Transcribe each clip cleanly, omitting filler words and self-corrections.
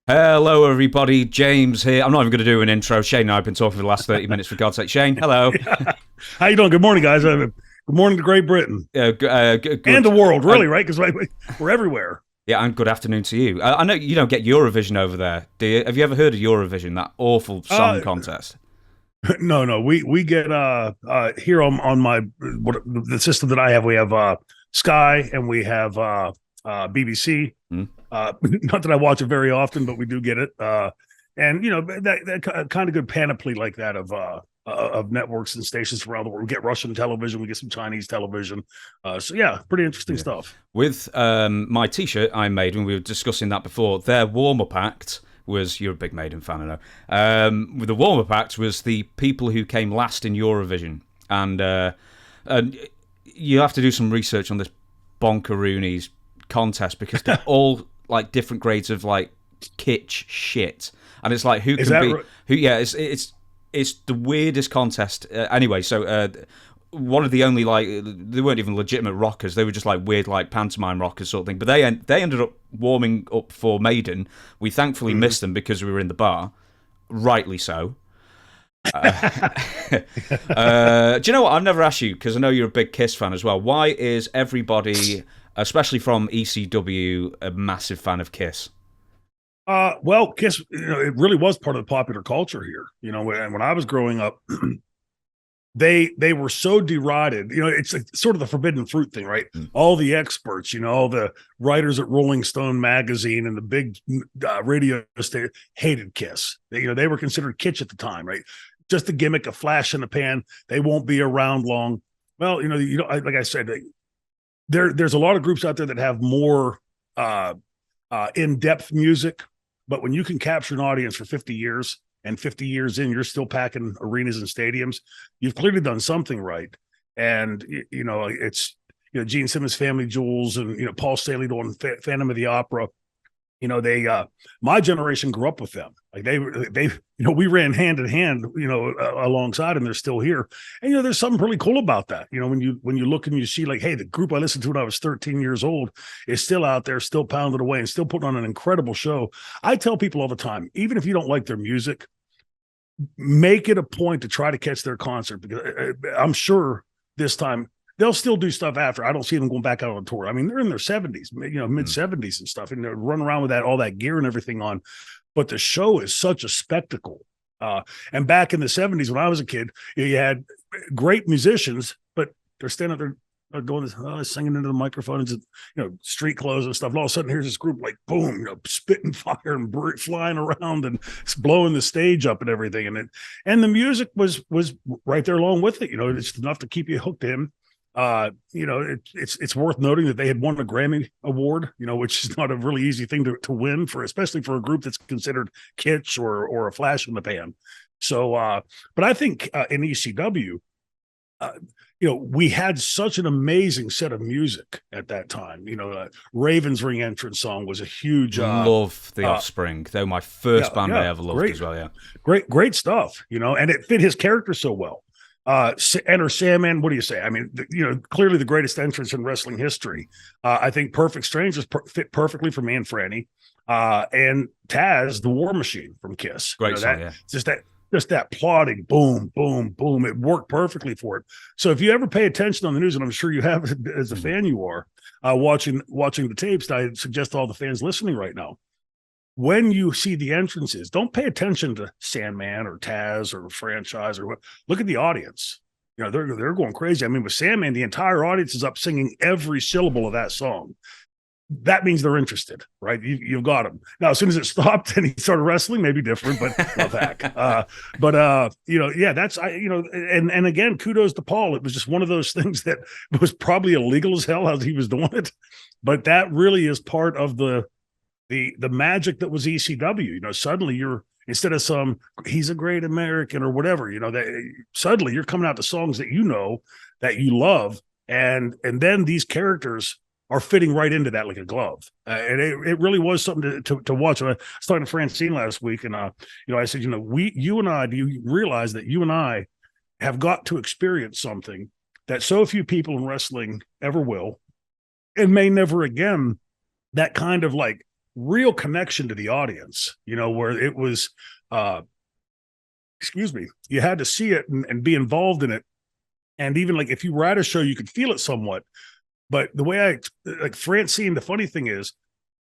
Hello, everybody. James here. I'm not even going to do an intro. Shane and I have been talking for the last 30 minutes, for God's sake. Shane, hello. Yeah. How you doing? Good morning, guys. Good morning to Great Britain Good. and the world, really, right? Because we're everywhere. Yeah, and good afternoon to you. I know you don't get Eurovision over there, do you? Have you ever heard of Eurovision, that awful song Uh, contest? no, we get here on my the system that I have. We have Sky and we have BBC. Hmm? Not that I watch it very often, but we do get it. And that kind of good panoply like that of networks and stations around the world. We get Russian television, we get some Chinese television. So yeah, pretty interesting stuff. With my T-shirt I made when we were discussing that before, their warm-up act was, you're a big Maiden fan, I know. With the warm-up act was the people who came last in Eurovision, and you have to do some research on this Bonkaroonies contest because they're all like different grades of like kitsch shit, and it's like who can be who. Yeah, it's the weirdest contest. Anyway, so one of the only like they weren't even legitimate rockers; they were just like weird like pantomime rockers sort of thing. But they ended up warming up for Maiden. We thankfully missed them because we were in the bar, rightly so. Do you know what? I've never asked you because I know you're a big Kiss fan as well. Why is everybody, especially from ECW, a massive fan of Kiss? Well, Kiss, it really was part of the popular culture here. When I was growing up, they were so derided. It's like sort of the forbidden fruit thing, right? All the experts, all the writers at Rolling Stone magazine and the big radio station hated Kiss. They were considered kitsch at the time, right? Just a gimmick, a flash in the pan. They won't be around long. Well, like I said, there's a lot of groups out there that have more in-depth music, but when you can capture an audience for 50 years and 50 years in, you're still packing arenas and stadiums, you've clearly done something right. And, it's, Gene Simmons' Family Jewels and, Paul Stanley doing Phantom of the Opera. My generation grew up with them. Like they, we ran hand in hand, alongside, and they're still here. And there's something really cool about that. When you look and you see like, hey, the group I listened to when I was 13 years old is still out there, still pounding away, and still putting on an incredible show. I tell people all the time, even if you don't like their music, make it a point to try to catch their concert because I'm sure this time they'll still do stuff after. I don't see them going back out on tour. I mean, they're in their 70s, mid 70s and stuff, and they're running around with all that gear and everything on. But the show is such a spectacle. And back in the 70s, when I was a kid, you had great musicians, but they're standing there doing this, singing into the microphones, and, street clothes and stuff. And all of a sudden, here's this group like, boom, spitting fire and flying around and blowing the stage up and everything. And the music was right there along with it. It's enough to keep you hooked in. It's worth noting that they had won a Grammy award, which is not a really easy thing to win especially for a group that's considered kitsch or a flash in the pan. So, but I think in ECW, we had such an amazing set of music at that time. Raven's Ring entrance song was a huge. Love the Offspring. They were my first band I ever loved as well. Yeah, great stuff. And it fit his character so well. Enter Sandman. What do you say? I mean, clearly the greatest entrance in wrestling history. I think Perfect Strangers fit perfectly for me and Franny. And Taz, the War Machine from Kiss. Great song, yeah. Just that plodding, boom, boom, boom. It worked perfectly for it. So if you ever pay attention on the news, and I'm sure you have as a fan, you are watching the tapes. I suggest to all the fans listening right now, when you see the entrances, don't pay attention to Sandman or Taz or Franchise or what. Look at the audience. They're going crazy. I mean, with Sandman, the entire audience is up singing every syllable of that song. That means they're interested, right? You've got them. Now, as soon as it stopped and he started wrestling, maybe different, but love hack. That's and again, kudos to Paul. It was just one of those things that was probably illegal as hell as he was doing it, but that really is part of the magic that was ECW. Suddenly you're, instead of he's a great American or whatever, suddenly you're coming out to songs that that you love, and then these characters are fitting right into that like a glove. And it really was something to watch. I was talking to Francine last week, and I said, you and I, do you realize that you and I have got to experience something that so few people in wrestling ever will, and may never again, that kind of like real connection to the audience, where it was, you had to see it and be involved in it. And even like if you were at a show, you could feel it somewhat. But the way Francine, the funny thing is,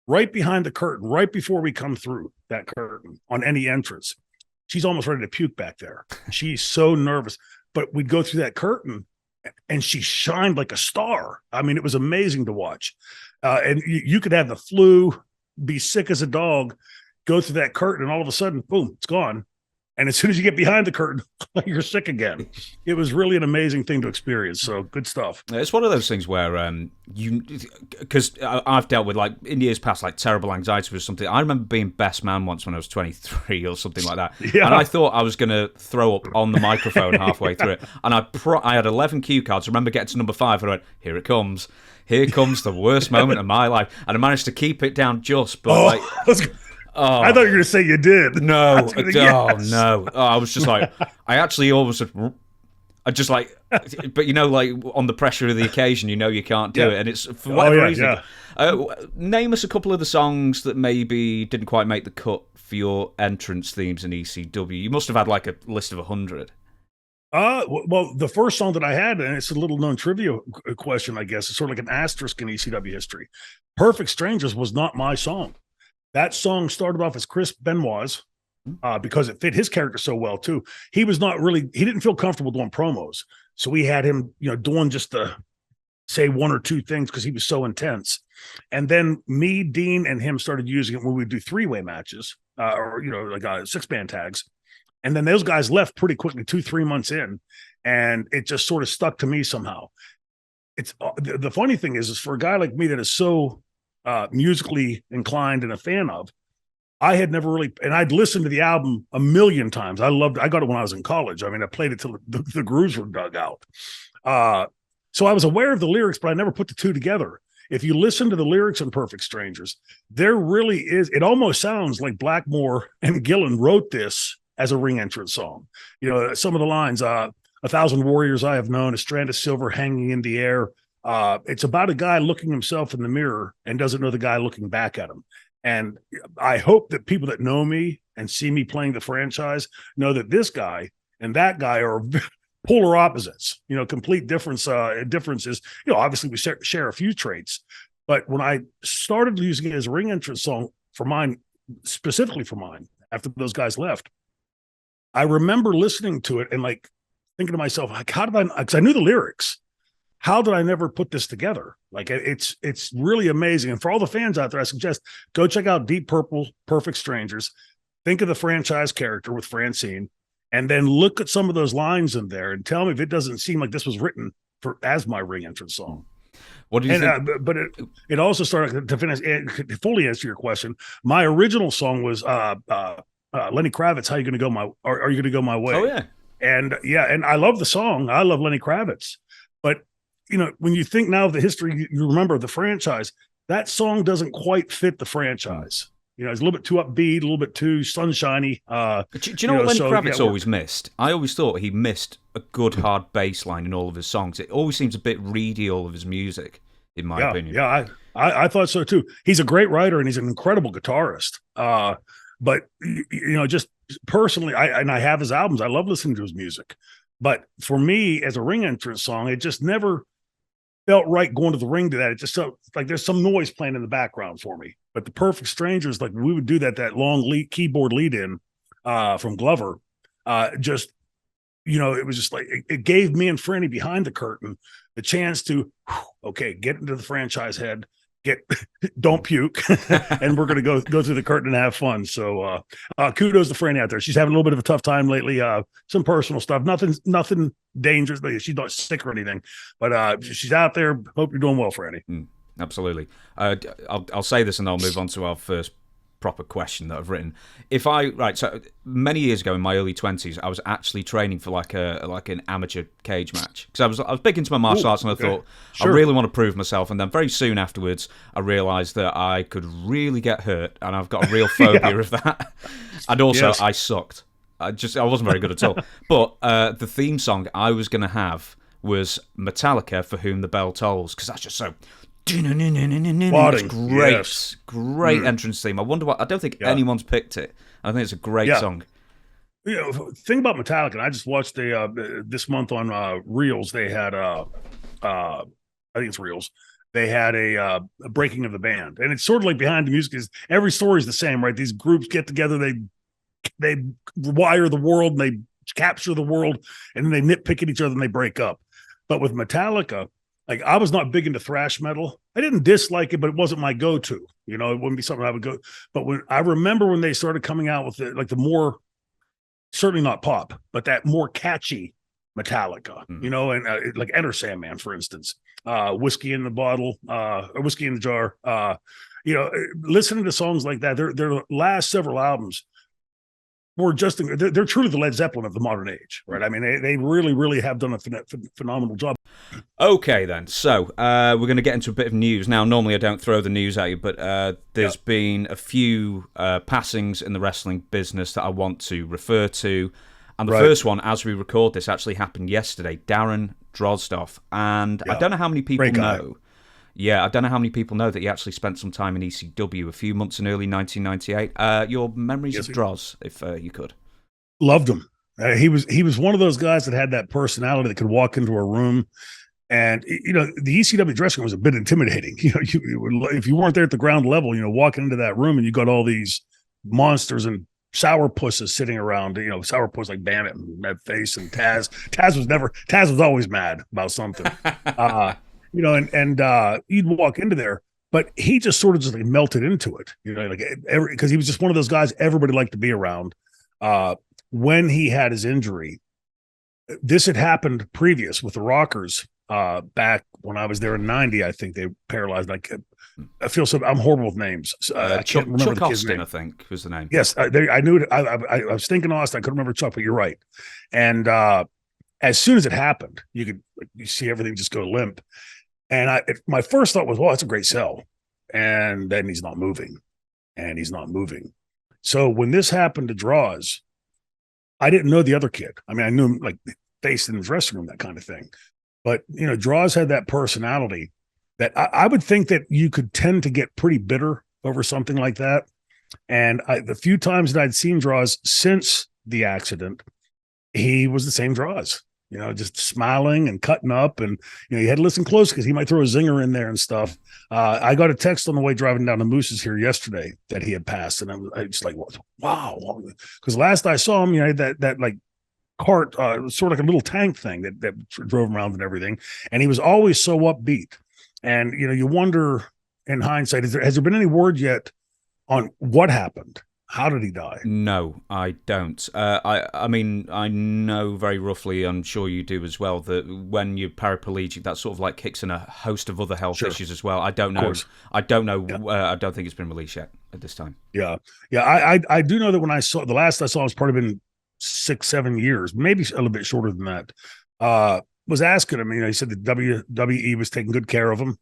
right behind the curtain, right before we come through that curtain on any entrance, she's almost ready to puke back there. She's so nervous. But we'd go through that curtain and she shined like a star. I mean, it was amazing to watch. And you could have the flu, be sick as a dog, go through that curtain, and all of a sudden, boom, it's gone. And as soon as you get behind the curtain, you're sick again. It was really an amazing thing to experience. So good stuff. It's one of those things where because I've dealt with, like, in years past, like terrible anxiety or something. I remember being best man once when I was 23 or something like that. Yeah. And I thought I was going to throw up on the microphone halfway through it. And I had 11 cue cards. I remember getting to number 5 and I went, here it comes. Here comes the worst moment of my life. And I managed to keep it down just, but Oh, I thought you were going to say you did. No. No. I was just like, I actually always, I just like, but like on the pressure of the occasion, you can't do it. And it's for whatever reason. Yeah. Name us a couple of the songs that maybe didn't quite make the cut for your entrance themes in ECW. You must have had like a list of 100. Well, the first song that I had, and it's a little known trivia question, I guess, it's sort of like an asterisk in ECW history. Perfect Strangers was not my song. That song started off as Chris Benoit's because it fit his character so well too. He didn't feel comfortable doing promos. So we had him, doing just the say one or two things because he was so intense. And then me, Dean, and him started using it when we do 3-way matches or like 6-man tags. And then those guys left pretty quickly, 2-3 months in, and it just sort of stuck to me somehow. It's the funny thing is for a guy like me that is so musically inclined and a fan of, I had never really, and I'd listened to the album a million times. I got it when I was in college. I mean, I played it till the grooves were dug out. So I was aware of the lyrics, but I never put the two together. If you listen to the lyrics in Perfect Strangers, there really is, it almost sounds like Blackmore and Gillan wrote this as a ring entrance song. Some of the lines, 1,000 warriors I have known, a strand of silver hanging in the air. It's about a guy looking himself in the mirror and doesn't know the guy looking back at him. And I hope that people that know me and see me playing the franchise know that this guy and that guy are polar opposites, complete differences. Obviously we share a few traits, but when I started using it as a ring entrance song specifically for mine, after those guys left, I remember listening to it and like thinking to myself, like, because I knew the lyrics. How did I never put this together? Like, it's really amazing. And for all the fans out there, I suggest go check out Deep Purple, Perfect Strangers. Think of the franchise character with Francine, and then look at some of those lines in there and tell me if it doesn't seem like this was written as my ring entrance song. What do you think? But it also started to finish and fully answer your question. My original song was Lenny Kravitz. Are you going to go my way? Oh yeah, and I love the song. I love Lenny Kravitz, but when you think now of the history, you remember the franchise, that song doesn't quite fit the franchise. It's a little bit too upbeat, a little bit too sunshiny. Do you know what Lenny Kravitz always missed? I always thought he missed a good hard bass line in all of his songs. It always seems a bit reedy, all of his music, in my opinion. Yeah, I thought so too. He's a great writer and he's an incredible guitarist. But just personally, I have his albums. I love listening to his music. But for me, as a ring entrance song, it just never felt right going to the ring to that. It just felt like there's some noise playing in the background for me. But the Perfect Strangers, like we would do that long keyboard lead in from Glover, it was just like it gave me and Franny behind the curtain the chance to get into the franchise head, don't puke, and we're gonna go through the curtain and have fun. So kudos to Franny out there. She's having a little bit of a tough time lately. Some personal stuff, nothing dangerous. She's not sick or anything, but she's out there. Hope you're doing well, Franny. Absolutely. I'll say this and I'll move on to our first proper question that I've written. So many years ago in my early 20s, I was actually training for like an amateur cage match because I was big into my martial arts, and I thought I really want to prove myself. And then very soon afterwards, I realised that I could really get hurt, and I've got a real phobia of that. And also, I sucked. I wasn't very good at all. But the theme song I was going to have was Metallica, "For Whom the Bell Tolls," because that's just so It's great, yes. great entrance theme. I wonder what. I don't think anyone's picked it. I think it's a great song. You know, thing about Metallica, I just watched this month on Reels. They had I think it's Reels. They had a breaking of the band, and it's sort of like behind the music. Is every story is the same, right? These groups get together, they wire the world, and they capture the world, and then they nitpick at each other and they break up. But with Metallica, like, I was not big into thrash metal. I didn't dislike it, but it wasn't my go-to. You know, it wouldn't be something I would go. But when I remember when they started coming out with the more, certainly not pop, but that more catchy Metallica, you know, and like Enter Sandman, for instance, Whiskey in the Bottle, or Whiskey in the Jar. You know, listening to songs like that, their last several albums were just, they're truly the Led Zeppelin of the modern age, right? I mean, they really, really have done a phenomenal job. Okay, then. So we're going to get into a bit of news. Now, normally I don't throw the news at you, but there's been a few passings in the wrestling business that I want to refer to. And the first one, as we record this, actually happened yesterday. Darren Drozdov. And I don't know how many people know. Yeah, I don't know how many people know that he actually spent some time in ECW a few months in early 1998. Your memories of Droz, if you could. Loved him. He was one of those guys that had that personality that could walk into a room, and you know, the ECW dressing room was a bit intimidating. You know, if you weren't there at the ground level, you know, walking into that room and you got all these monsters and sourpusses sitting around. You know, sourpuss like Bandit and Medface and Taz. Taz was always mad about something. You know, and you'd walk into there, but he just sort of just like melted into it. You know, like because he was just one of those guys everybody liked to be around. When he had his injury, this had happened previous with the Rockers back when I was there in '90. I think they paralyzed. Like, I feel so. I'm horrible with names. I can't remember Chuck the kid's Austin, name. I think, was the name. Yes, I knew it. I was thinking Austin. I couldn't remember Chuck, but you're right. And as soon as it happened, you see everything just go limp. And my first thought was, well, that's a great sell. And then he's not moving. And he's not moving. So when this happened to Droz, I didn't know the other kid. I mean, I knew him like faced in his dressing room, that kind of thing. But, you know, Droz had that personality that I would think that you could tend to get pretty bitter over something like that. And the few times that I'd seen Droz since the accident, he was the same Droz. You know, just smiling and cutting up, and you know, you had to listen close because he might throw a zinger in there and stuff. I got a text on the way driving down to Moose's here yesterday that he had passed, and I was just like, wow, because last I saw him, you know, that like cart, it was sort of like a little tank thing that drove him around and everything, and he was always so upbeat. And you know, you wonder in hindsight, has there been any word yet on what happened? How did he die? No, I don't. I mean, I know very roughly, I'm sure you do as well, that when you're paraplegic, that sort of like kicks in a host of other health issues as well. I don't know. I don't know. Yeah. I don't think it's been released yet at this time. Yeah. I do know that when I saw the last I saw was probably been 6-7 years, maybe a little bit shorter than that. Was asking him, you know, he said the WWE was taking good care of him.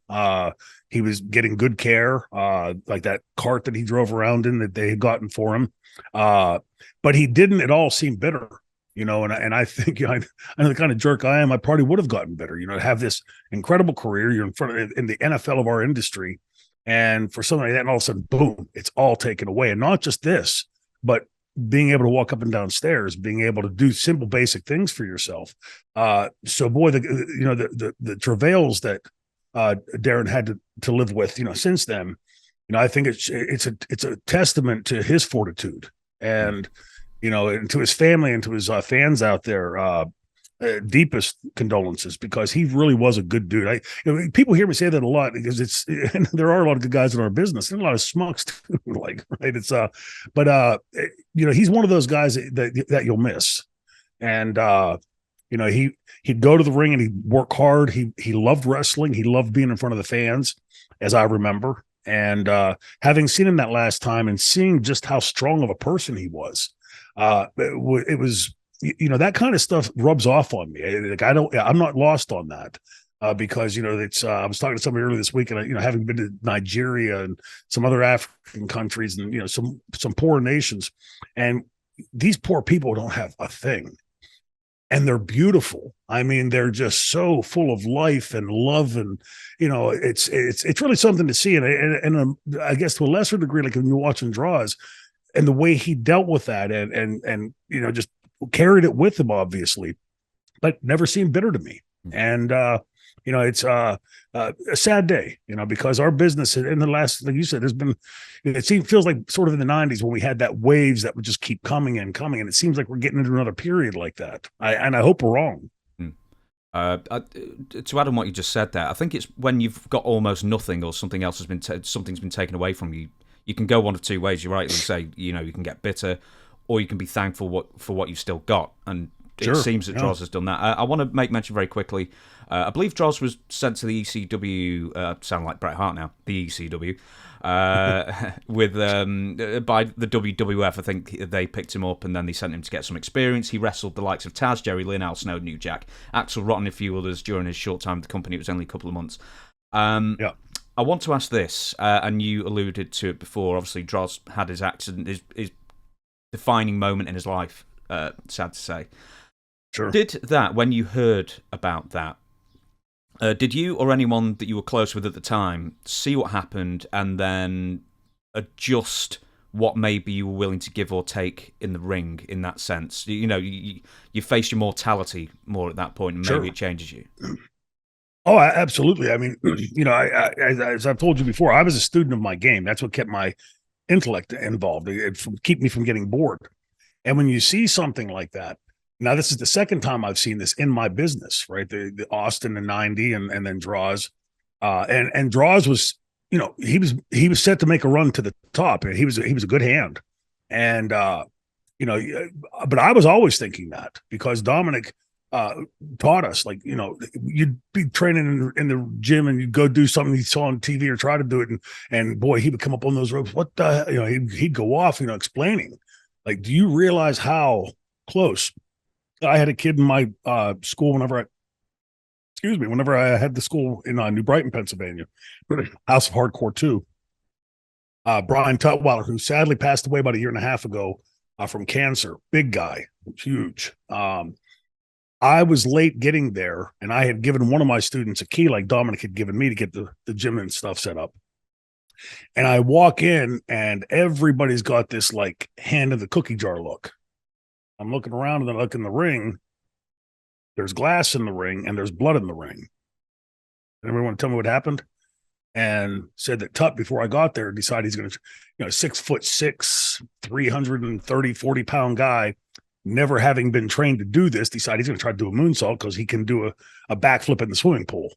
He was getting good care, like that cart that he drove around in that they had gotten for him. But he didn't at all seem bitter, you know, and I think, you know, I know the kind of jerk I am. I probably would have gotten bitter, you know, to have this incredible career. You're in the NFL of our industry. And for something like that, and all of a sudden, boom, it's all taken away. And not just this, but being able to walk up and down stairs, being able to do simple, basic things for yourself. So boy, the travails that Darren had to live with, you know, since then, you know, I think it's a testament to his fortitude and, you know, and to his family and to his fans out there. Deepest condolences, because he really was a good dude. You know, people hear me say that a lot because and there are a lot of good guys in our business and a lot of schmucks too, like, right. You know, he's one of those guys that you'll miss. And, you know, he'd go to the ring and he'd work hard. He loved wrestling. He loved being in front of the fans, as I remember. And, having seen him that last time and seeing just how strong of a person he was, it was, you know, that kind of stuff rubs off on me. Like, I'm not lost on that, because, you know, it's, I was talking to somebody earlier this week, and, you know, having been to Nigeria and some other African countries and, you know, some poor nations, and these poor people don't have a thing. and they're beautiful. I mean, they're just so full of life and love, and it's really something to see. And I guess to a lesser degree, like when you're watching draws, and the way he dealt with that, and just carried it with him, obviously, but never seemed bitter to me. And it's a sad day, because our business in the last, like you said, has been, feels like sort of in the 90s when we had that waves that would just keep coming and coming. And it seems like we're getting into another period like that. I hope we're wrong. To add on what you just said there, I think it's when you've got almost nothing or something else has been something's been taken away from you. You can go one of two ways. You rightly say, you can get bitter, or you can be thankful for what you've still got. And it seems that Droz has done that. I want to make mention very quickly. I believe Droz was sent to the ECW. Sound like Bret Hart now. The ECW, with by the WWF. I think they picked him up and then they sent him to get some experience. He wrestled the likes of Taz, Jerry Lynn, Al Snow, New Jack, Axel Rotten, and a few others during his short time with the company. It was only a couple of months. I want to ask this, and you alluded to it before. Obviously, Droz had his accident, his defining moment in his life. Sad to say. Sure. Did that, when you heard about that, did you or anyone that you were close with at the time see what happened and then adjust what maybe you were willing to give or take in the ring in that sense? You face your mortality more at that point, and maybe it changes you. Oh, absolutely. I mean, as I've told you before, I was a student of my game. That's what kept my intellect involved. It keep me from getting bored. And when you see something like that, now this is the second time I've seen this in my business, right? The Austin in 90 and then Droz. And Droz was, he was set to make a run to the top. He was a good hand. And but I was always thinking that because Dominic taught us, like, you'd be training in the gym and you'd go do something you saw on TV or try to do it, and boy, he would come up on those ropes. What the he'd go off, explaining, like, do you realize how close? I had a kid in my school whenever I had the school in New Brighton, Pennsylvania, House of Hardcore 2. Brian Tutwiler, who sadly passed away about a year and a half ago from cancer. Big guy, huge. I was late getting there, and I had given one of my students a key like Dominic had given me to get the gym and stuff set up. And I walk in, and everybody's got this, like, hand in the cookie jar look. I'm looking around, and then I look in the ring. There's glass in the ring, and there's blood in the ring. And everyone tell me what happened? And said that Tut, before I got there, decided he's going to, 6'6", 330, 40-pound guy, never having been trained to do this, decided he's going to try to do a moonsault because he can do a backflip in the swimming pool.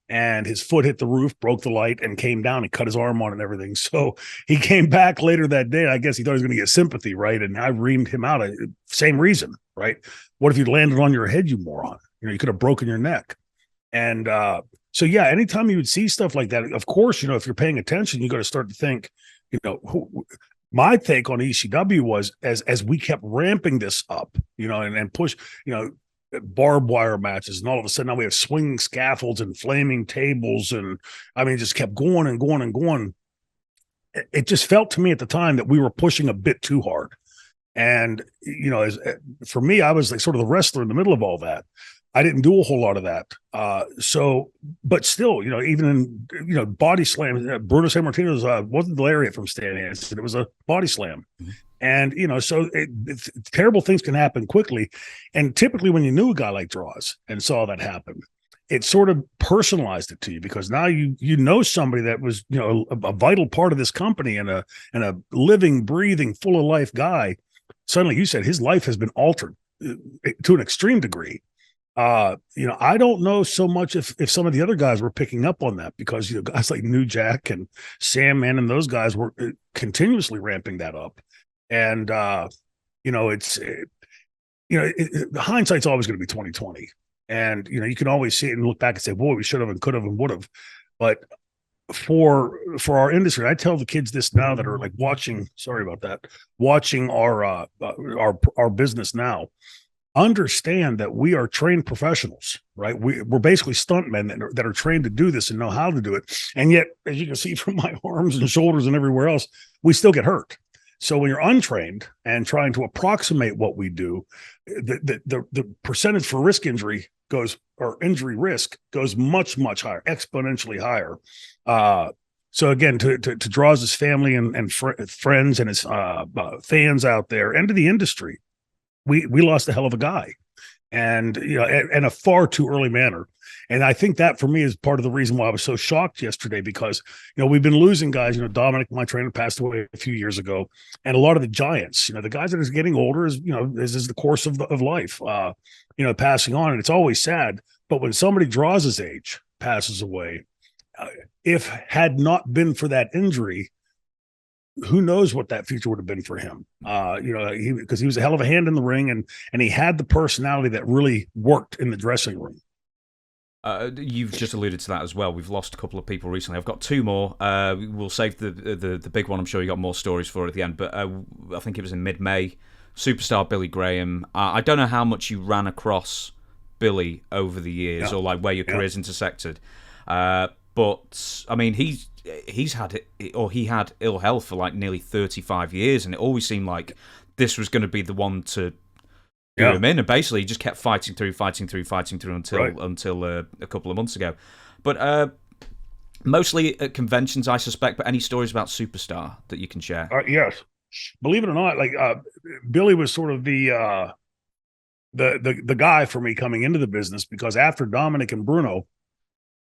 And his foot hit the roof, broke the light, and came down and cut his arm on and everything. So he came back later that day. I guess he thought he was going to get sympathy, right? And I reamed him out. Same reason, right? What if you landed on your head, you moron? You could have broken your neck. And so, yeah, anytime you would see stuff like that, of course, if you're paying attention, you got to start to think, my take on ECW was as we kept ramping this up, and push, barbed wire matches, and all of a sudden now we have swinging scaffolds and flaming tables, and I mean, it just kept going and going and going. It just felt to me at the time that we were pushing a bit too hard. And for me, I was like sort of the wrestler in the middle of all that. I didn't do a whole lot of that. But still, even in, body slam, Bruno Sammartino's wasn't the lariat from Stan Hansen. It was a body slam. Mm-hmm. And, so terrible things can happen quickly. And typically when you knew a guy like Droz and saw that happen, it sort of personalized it to you, because now you know somebody that was, a vital part of this company and a living, breathing, full of life guy. Suddenly, you said his life has been altered to an extreme degree. I don't know so much if some of the other guys were picking up on that, because, guys like New Jack and Sandman and those guys were continuously ramping that up. And, hindsight's always going to be 20/20. And, you can always see it and look back and say, boy, we should have and could have and would have. But for our industry, I tell the kids this now that are like watching our business now. Understand that we are trained professionals, right? We're basically stuntmen that are trained to do this and know how to do it. And yet, as you can see from my arms and shoulders and everywhere else, we still get hurt. So when you're untrained and trying to approximate what we do, the percentage for risk injury goes, or injury risk goes much, much higher, exponentially higher. So again, to Draws' family and friends and his fans out there, and to the industry, we lost a hell of a guy, and in a far too early manner. And I think that for me is part of the reason why I was so shocked yesterday, because we've been losing guys. Dominic, my trainer, passed away a few years ago, and a lot of the giants, the guys that are getting older, is this is the course of life, passing on, and it's always sad. But when somebody Draws' age passes away, if had not been for that injury, who knows what that future would have been for him? Because he was a hell of a hand in the ring, and he had the personality that really worked in the dressing room. You've just alluded to that as well. We've lost a couple of people recently. I've got two more. We'll save the big one. I'm sure you got more stories for at the end. But I think it was in mid-May. Superstar Billy Graham. I don't know how much you ran across Billy over the years, or like where your careers intersected. But I mean, he had ill health for like nearly 35 years, and it always seemed like this was going to be the one to do him in, and basically he just kept fighting through until a couple of months ago. But mostly at conventions, I suspect. But any stories about Superstar that you can share? Yes, believe it or not, like Billy was sort of the guy for me coming into the business, because after Dominic and Bruno,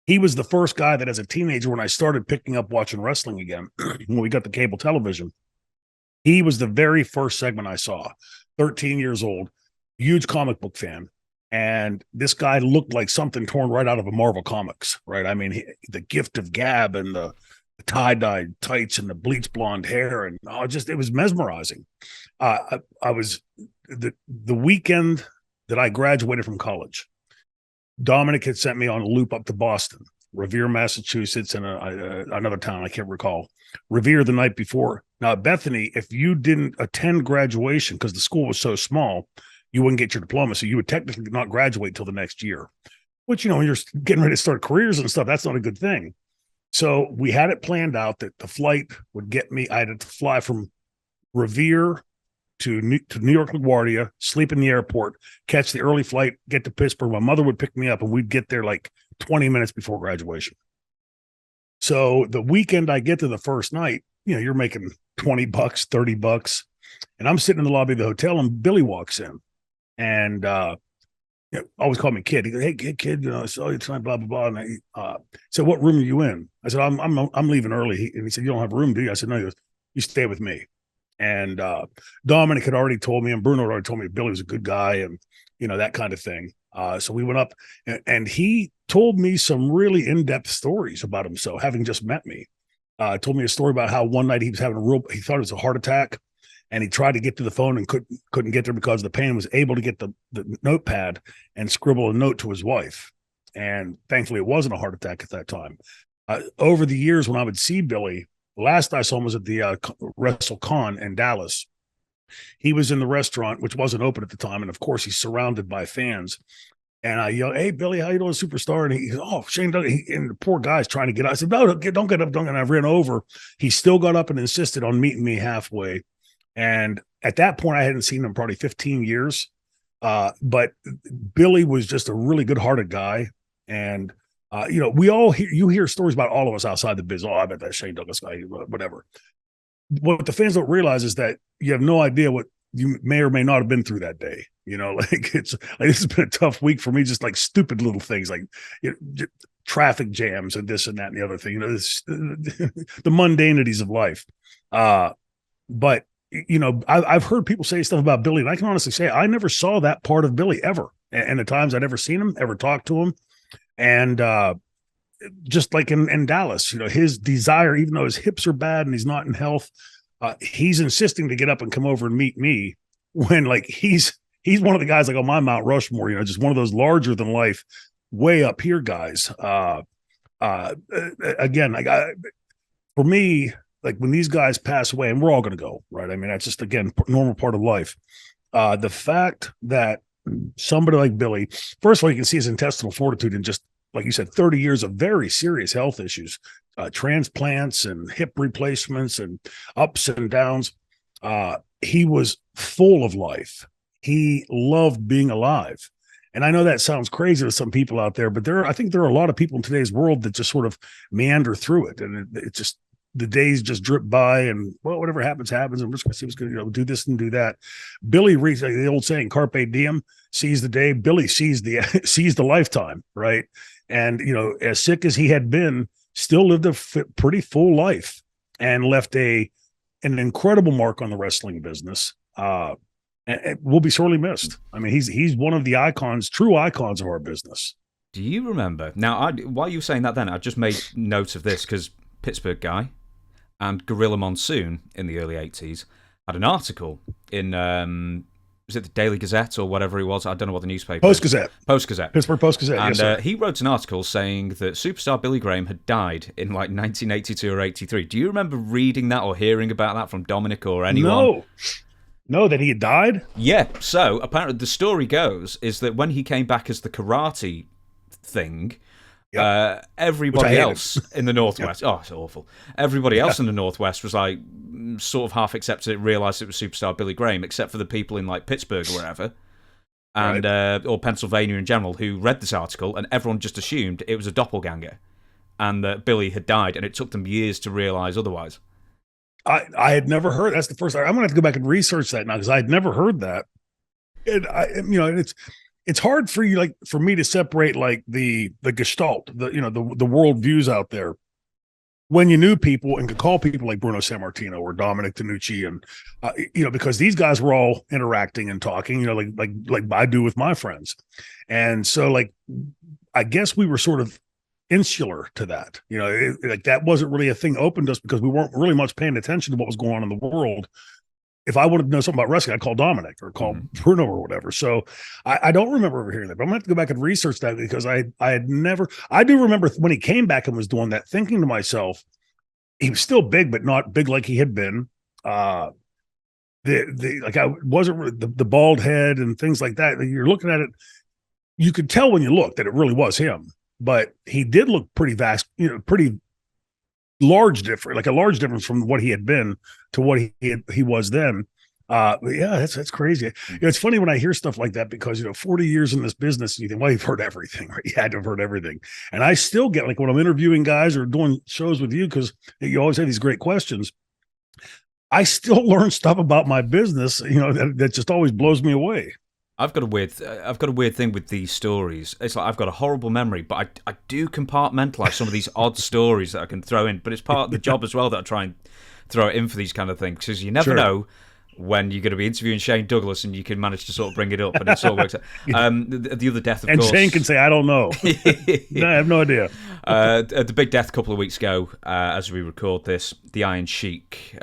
he was the first guy that, as a teenager, when I started picking up watching wrestling again, when we got the cable television, he was the very first segment I saw. 13 years old. Huge comic book fan, and this guy looked like something torn right out of a Marvel Comics, right? I mean, the gift of gab and the tie-dyed tights and the bleach blonde hair, and it was mesmerizing. I was the weekend that I graduated from college, Dominic had sent me on a loop up to Boston, Revere, Massachusetts, and another town I can't recall. Revere the night before. Now at Bethany, if you didn't attend graduation because the school was so small, you wouldn't get your diploma. So you would technically not graduate till the next year, which, when you're getting ready to start careers and stuff, that's not a good thing. So we had it planned out that the flight would get me. I had to fly from Revere to New York LaGuardia, sleep in the airport, catch the early flight, get to Pittsburgh. My mother would pick me up, and we'd get there like 20 minutes before graduation. So the weekend I get to the first night, you're making $20, $30, and I'm sitting in the lobby of the hotel, and Billy walks in. And always call me kid. He goes, "Hey, kid, I saw you tonight, blah blah blah." And I said, "What room are you in?" I said, "I'm leaving early." And he said, "You don't have a room, do you?" I said, "No." He goes, "You stay with me." And Dominic had already told me, and Bruno had already told me Billy was a good guy, and that kind of thing. So we went up, and he told me some really in-depth stories about himself, having just met me. Told me a story about how one night he was having he thought it was a heart attack. And he tried to get to the phone and couldn't get there because of the pain, was able to get the notepad and scribble a note to his wife. And thankfully, it wasn't a heart attack at that time. Over the years, when I would see Billy, last I saw him was at the WrestleCon in Dallas. He was in the restaurant, which wasn't open at the time. And of course, he's surrounded by fans. And I yelled, "Hey, Billy, how you doing, Superstar?" And he goes, "Oh, Shane Douglas." And the poor guy's trying to get out. I said, "No, don't get up, don't." And I ran over. He still got up and insisted on meeting me halfway. And at that point, I hadn't seen him probably 15 years. But Billy was just a really good-hearted guy. And, we all hear stories about all of us outside the biz. "Oh, I bet that Shane Douglas guy," whatever. What the fans don't realize is that you have no idea what you may or may not have been through that day. This has been a tough week for me, just like stupid little things like traffic jams and this and that and the other thing, the mundanities of life. But I've heard people say stuff about Billy, and I can honestly say I never saw that part of Billy ever. And the times I'd ever seen him, ever talked to him. And just like in Dallas, his desire, even though his hips are bad and he's not in health, he's insisting to get up and come over and meet me, when like he's one of the guys like on my Mount Rushmore, just one of those larger than life, way up here guys. Again, for me, like when these guys pass away, and we're all going to go, right? I mean, that's just, again, normal part of life. The fact that somebody like Billy, first of all, you can see his intestinal fortitude in just, like you said, 30 years of very serious health issues, transplants and hip replacements and ups and downs. He was full of life. He loved being alive. And I know that sounds crazy to some people out there, but I think there are a lot of people in today's world that just sort of meander through it. And it just, the days just drip by and, well, whatever happens, happens. I'm just going to see what's going to, do this and do that. Billy reads, like the old saying, carpe diem, seize the day. Billy sees the lifetime, right? And, as sick as he had been, still lived a pretty full life and left an incredible mark on the wrestling business. And will be sorely missed. I mean, he's one of the true icons of our business. Do you remember? Now, while you were saying that then, I just made note of this because Pittsburgh Guy and Gorilla Monsoon in the early 80s had an article in, was it the Daily Gazette or whatever it was? I don't know what the newspaper Post-Gazette. Post-Gazette. Pittsburgh Post-Gazette, and, yes, sir. he wrote an article saying that superstar Billy Graham had died in like 1982 or 83. Do you remember reading that or hearing about that from Dominic or anyone? No, that he had died? Yeah, so apparently the story goes is that when he came back as the karate thing, everybody else in the Northwest, oh, it's awful. Everybody else in the Northwest was like, sort of half accepted it, realised it was superstar Billy Graham, except for the people in like Pittsburgh or wherever, and or Pennsylvania in general, who read this article, and everyone just assumed it was a doppelganger, and that Billy had died, and it took them years to realise otherwise. I had never heard. That's the first. I'm gonna have to go back and research that now because I had never heard that. And it's hard for you, for me to separate like the gestalt, the world views out there when you knew people and could call people like Bruno Sammartino or Dominic Tanucci and because these guys were all interacting and talking, like I do with my friends, and so I guess we were sort of insular to that. That wasn't really a thing open to us because we weren't really much paying attention to what was going on in the world. If I wanted to know something about wrestling, I'd call Dominic or call Bruno or whatever. So I don't remember ever hearing that, but I'm gonna have to go back and research that because I do remember when he came back and was doing that, thinking to myself, he was still big, but not big like he had been. I wasn't the bald head and things like that. You're looking at it, you could tell when you looked that it really was him. But he did look pretty vast, pretty large difference, like a large difference from what he had been to what he was then. That's crazy. It's funny when I hear stuff like that because 40 years in this business, you think, well, you've heard everything, right? You had to have heard everything. And I still get when I'm interviewing guys or doing shows with you, because you always have these great questions. I still learn stuff about my business, that just always blows me away. I've got a weird thing with these stories. It's like I've got a horrible memory, but I do compartmentalize some of these odd stories that I can throw in. But it's part of the job as well that I try and throw it in for these kind of things because you never know when you're going to be interviewing Shane Douglas and you can manage to sort of bring it up and it sort of works out. The other death, of course. And Shane can say, I don't know. No, I have no idea. The big death a couple of weeks ago, as we record this, the Iron Sheik.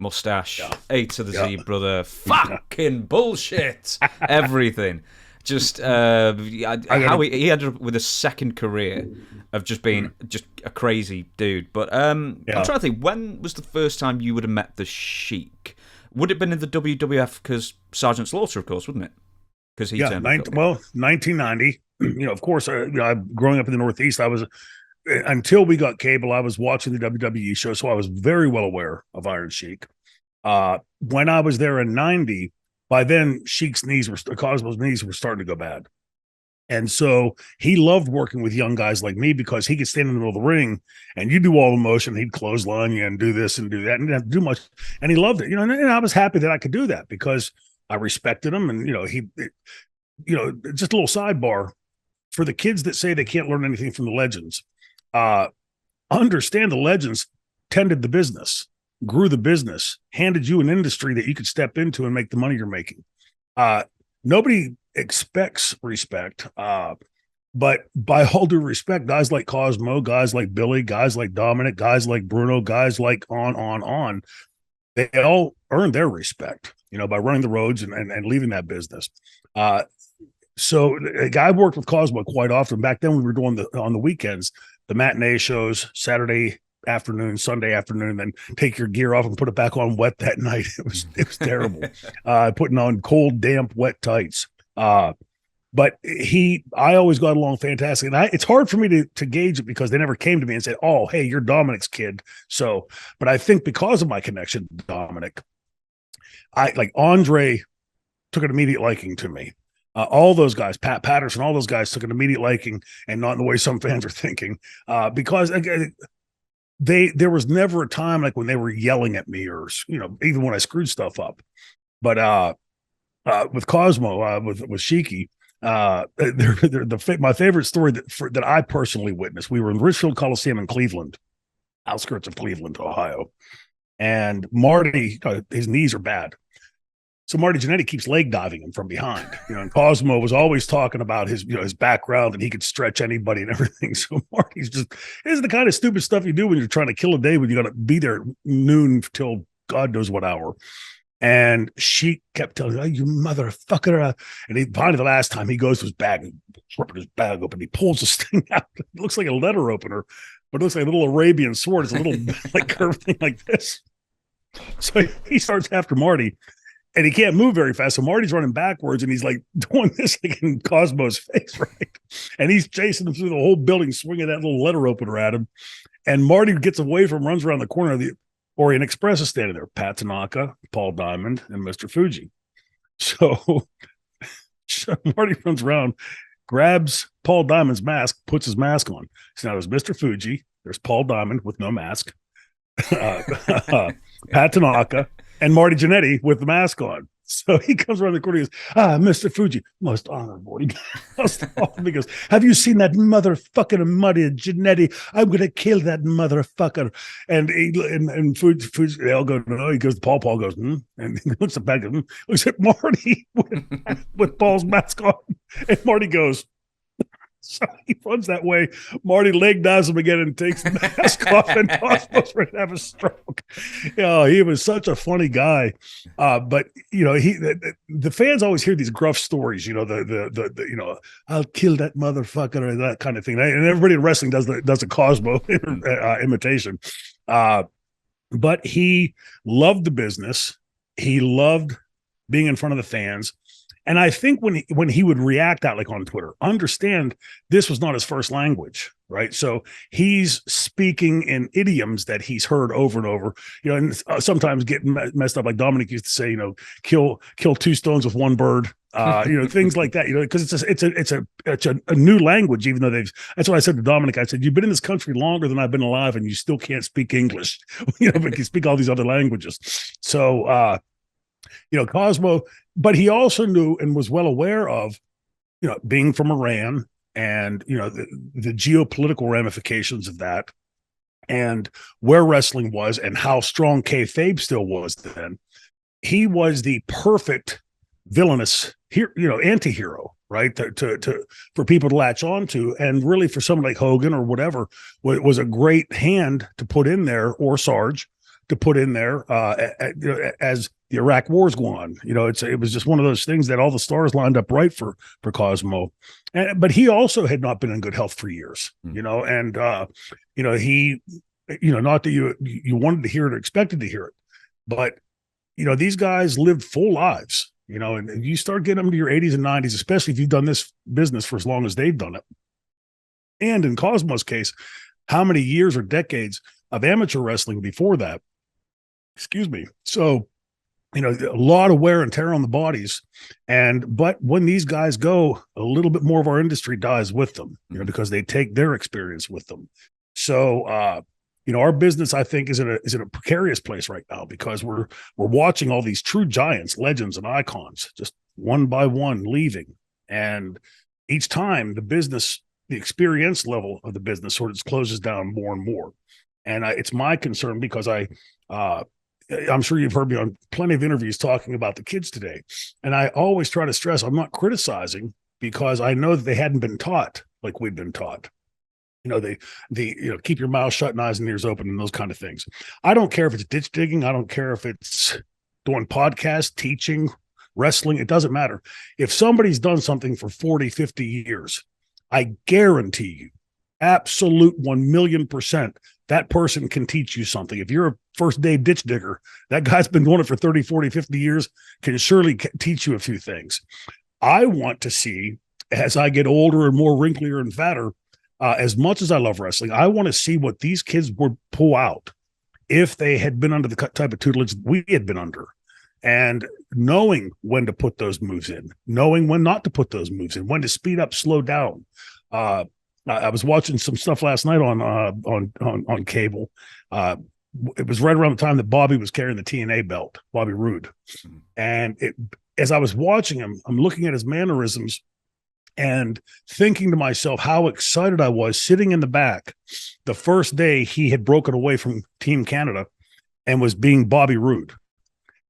Mustache, A to the Z, brother. Fucking bullshit. Everything. Just how he ended up with a second career of just being just a crazy dude. But I'm trying to think, when was the first time you would have met the Sheik? Would it have been in the WWF? Because Sergeant Slaughter, of course, wouldn't it? Because he turned 1990. Of course, growing up in the Northeast, I was. Until we got cable, I was watching the WWE show, so I was very well aware of Iron Sheik. When I was there in 90, by then Cosmo's knees were starting to go bad. And so he loved working with young guys like me because he could stand in the middle of the ring and you do all the motion, he'd clothesline you and do this and do that and didn't have to do much. And he loved it, and I was happy that I could do that because I respected him. And, just a little sidebar for the kids that say they can't learn anything from the legends. Understand the legends tended the business, grew the business, handed you an industry that you could step into and make the money you're making. Nobody expects respect, but by all due respect, guys like Cosmo, guys like Billy, guys like Dominic, guys like Bruno, guys like on, they all earned their respect, by running the roads and leaving that business. So a guy worked with Cosmo quite often. Back then we were doing on the weekends, the matinee shows, Saturday afternoon, Sunday afternoon, then take your gear off and put it back on wet that night. It was terrible. Putting on cold, damp, wet tights. But but I always got along fantastic. And it's hard for me to gauge it because they never came to me and said, oh, hey, you're Dominic's kid. So, but I think because of my connection to Dominic, Andre took an immediate liking to me. All those guys, Pat Patterson, all those guys took an immediate liking, and not in the way some fans are thinking, because there was never a time like when they were yelling at me or, even when I screwed stuff up. But with Cosmo, with Sheik, my favorite story that I personally witnessed, we were in Richfield Coliseum in Cleveland, outskirts of Cleveland, Ohio, and Marty, his knees are bad. So Marty Jannetty keeps leg diving him from behind, and Cosmo was always talking about his background and he could stretch anybody and everything. So Marty's this is the kind of stupid stuff you do when you're trying to kill a day when you got to be there at noon till God knows what hour. And she kept telling me, oh, you motherfucker. And finally the last time he goes to his bag and ripping his bag open, he pulls this thing out. It looks like a letter opener, but it looks like a little Arabian sword. It's a little like curved thing like this. So he starts after Marty. And he can't move very fast. So Marty's running backwards and he's like doing this like in Cosmo's face, right? And he's chasing him through the whole building, swinging that little letter opener at him. And Marty gets away from him, runs around the corner. The Orient Express is standing there. Pat Tanaka, Paul Diamond, and Mr. Fuji. So Marty runs around, grabs Paul Diamond's mask, puts his mask on. So now there's Mr. Fuji. There's Paul Diamond with no mask. Pat Tanaka. And Marty Jannetty with the mask on. So he comes around the corner. He goes, Mr. Fuji, most honorable. He goes, have you seen that motherfucking Marty Jannetty? I'm going to kill that motherfucker. And Fuji, they all go, no. He goes, Paul goes, and he looks at back and looks at Marty with Paul's mask on. And Marty goes, so he runs that way. Marty leg dives him again and takes the mask off, and Cosmo's ready to have a stroke. He was such a funny guy. But the fans always hear these gruff stories. The I'll kill that motherfucker or that kind of thing. And everybody in wrestling does the Cosmo imitation. But he loved the business. He loved being in front of the fans. And I think when he would react out like on Twitter, understand this was not his first language, right? So he's speaking in idioms that he's heard over and over, and sometimes getting messed up. Like Dominic used to say, kill two stones with one bird, things like that, because it's a new language, even though that's what I said to Dominic. I said, you've been in this country longer than I've been alive and you still can't speak English, but you speak all these other languages. So, Cosmo, but he also knew and was well aware of, being from Iran and, the geopolitical ramifications of that and where wrestling was and how strong kayfabe still was then. He was the perfect villainous anti-hero, right? To for people to latch onto, and really for someone like Hogan or whatever was a great hand to put in there, or Sarge to put in there as the Iraq War's going on. It was just one of those things that all the stars lined up right for Cosmo. But he also had not been in good health for years, and he, not that you wanted to hear it or expected to hear it, but, these guys lived full lives, and you start getting them to your 80s and 90s, especially if you've done this business for as long as they've done it. And in Cosmo's case, how many years or decades of amateur wrestling before that? Excuse me. So, a lot of wear and tear on the bodies. But when these guys go, a little bit more of our industry dies with them, because they take their experience with them. So, our business, I think, is in a precarious place right now, because we're watching all these true giants, legends, and icons just one by one leaving. And each time the experience level of the business sort of closes down more and more. And it's my concern, because I'm sure you've heard me on plenty of interviews talking about the kids today. And I always try to stress, I'm not criticizing, because I know that they hadn't been taught like we've been taught. Keep your mouth shut and eyes and ears open and those kind of things. I don't care if it's ditch digging. I don't care if it's doing podcasts, teaching, wrestling. It doesn't matter. If somebody's done something for 40, 50 years, I guarantee you, absolute 1,000,000%, that person can teach you something. If you're a first day ditch digger, that guy's been doing it for 30, 40, 50 years, can surely teach you a few things. I want to see as I get older and more wrinklier and fatter, as much as I love wrestling, I want to see what these kids would pull out if they had been under the type of tutelage we had been under, and knowing when to put those moves in, knowing when not to put those moves in, when to speed up, slow down. I was watching some stuff last night on cable. It was right around the time that Bobby was carrying the TNA belt, Bobby Roode. And as I was watching him, I'm looking at his mannerisms and thinking to myself how excited I was sitting in the back the first day he had broken away from Team Canada and was being Bobby Roode.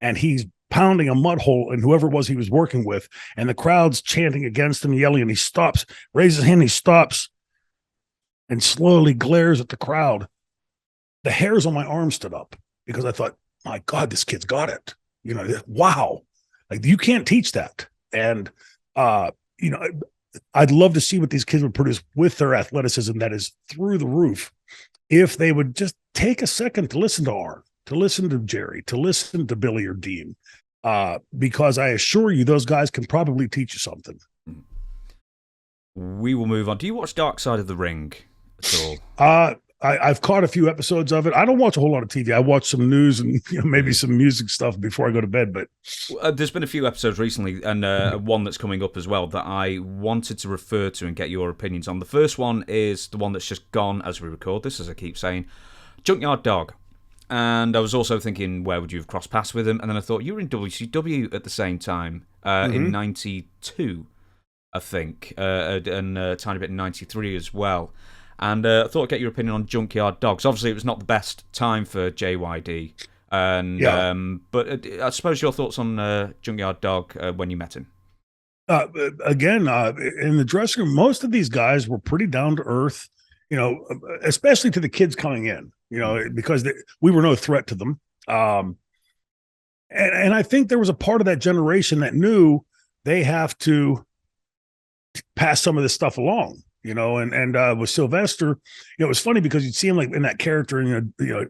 And he's pounding a mud hole in whoever it was he was working with, and the crowd's chanting against him, yelling, and he stops, raises his hand, he stops, and slowly glares at the crowd. The hairs on my arm stood up because I thought, my God, this kid's got it. You know, wow. Like, you can't teach that. And, you know, I'd love to see what these kids would produce with their athleticism that is through the roof if they would just take a second to listen to Arn, to listen to Jerry, to listen to Billy or Dean, because I assure you those guys can probably teach you something. We will move on. Do you watch Dark Side of the Ring at all? I've caught a few episodes of it. I don't watch a whole lot of TV. I watch some news and maybe some music stuff before I go to bed. But there's been a few episodes recently, and one that's coming up as well that I wanted to refer to and get your opinions on. The first one is the one that's just gone as we record this, as I keep saying, Junkyard Dog. And I was also thinking, where would you have crossed paths with him? And then I thought, you were in WCW at the same time, in 92, I think, and a tiny bit in 93 as well. And I thought I'd get your opinion on Junkyard Dogs. Obviously, it was not the best time for JYD. And but I suppose your thoughts on Junkyard Dog when you met him. Again, in the dressing room, most of these guys were pretty down to earth, especially to the kids coming in, because we were no threat to them. And I think there was a part of that generation that knew they have to pass some of this stuff along. And with Sylvester, it was funny because you'd see him like in that character,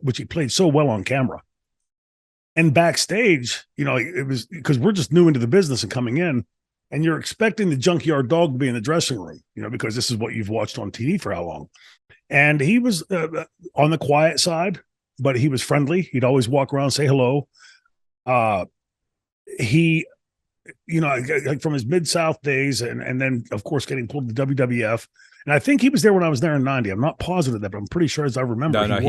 which he played so well on camera. And backstage, it was because we're just new into the business and coming in, and you're expecting the Junkyard Dog to be in the dressing room, because this is what you've watched on TV for how long. And he was on the quiet side, but he was friendly. He'd always walk around, say hello. He like from his Mid-South days and then, of course, getting pulled to WWF. And I think he was there when I was there in 90. I'm not positive of that, but I'm pretty sure as I remember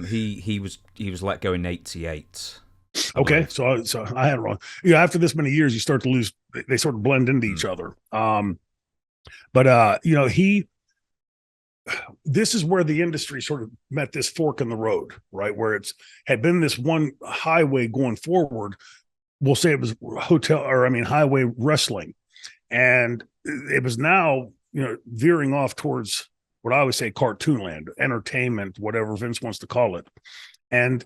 he was let go in 88. Okay, so I had it wrong. After this many years, you start to lose. They sort of blend into each other. This is where the industry sort of met this fork in the road, right? Where had been this one highway going forward. We'll say it was highway wrestling. And it was now, veering off towards what I always say, cartoon land, entertainment, whatever Vince wants to call it. And,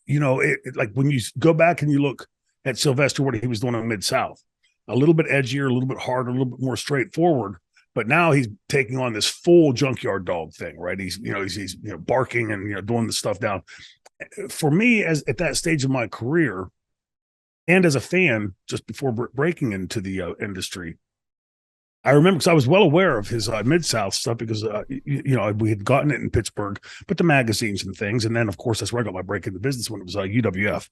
like when you go back and you look at Sylvester, what he was doing in Mid-South, a little bit edgier, a little bit harder, a little bit more straightforward. But now he's taking on this full Junkyard Dog thing, right? He's barking and, doing the stuff down. For me, at that stage of my career, and as a fan, just before breaking into the industry, I remember because I was well aware of his Mid-South stuff because, we had gotten it in Pittsburgh, but the magazines and things. And then, of course, that's where I got my break in the business when it was UWF.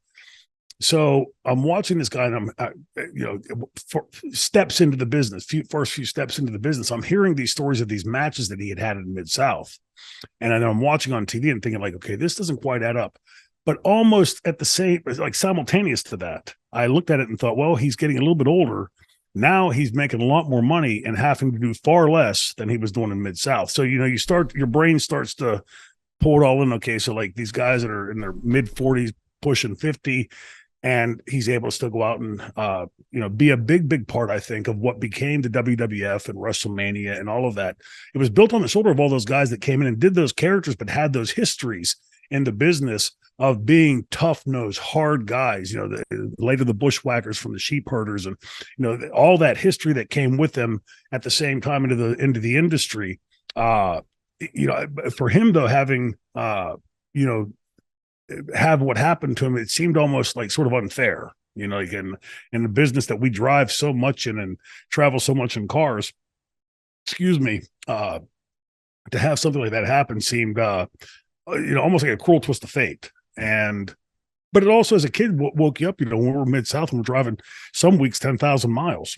So I'm watching this guy and I'm, steps into the business, first few steps into the business. I'm hearing these stories of these matches that he had in Mid-South. And then I'm watching on TV and thinking like, okay, this doesn't quite add up. But almost at the same, like simultaneous to that, I looked at it and thought, well, he's getting a little bit older. Now he's making a lot more money and having to do far less than he was doing in Mid-South. So, your brain starts to pull it all in. Okay, so like these guys that are in their mid-40s, pushing 50, and he's able to still go out and, be a big part, I think, of what became the WWF and WrestleMania and all of that. It was built on the shoulder of all those guys that came in and did those characters, but had those histories in the business of being tough-nosed, hard guys, later the bushwhackers from the sheep herders and, all that history that came with them at the same time into the industry. For him, though, having, have what happened to him, it seemed almost like sort of unfair, like in the business that we drive so much in and travel so much in cars. excuse me, to have something like that happen seemed, almost like a cruel twist of fate. And, but it also, as a kid, woke you up, when we're Mid-South and we're driving some weeks 10,000 miles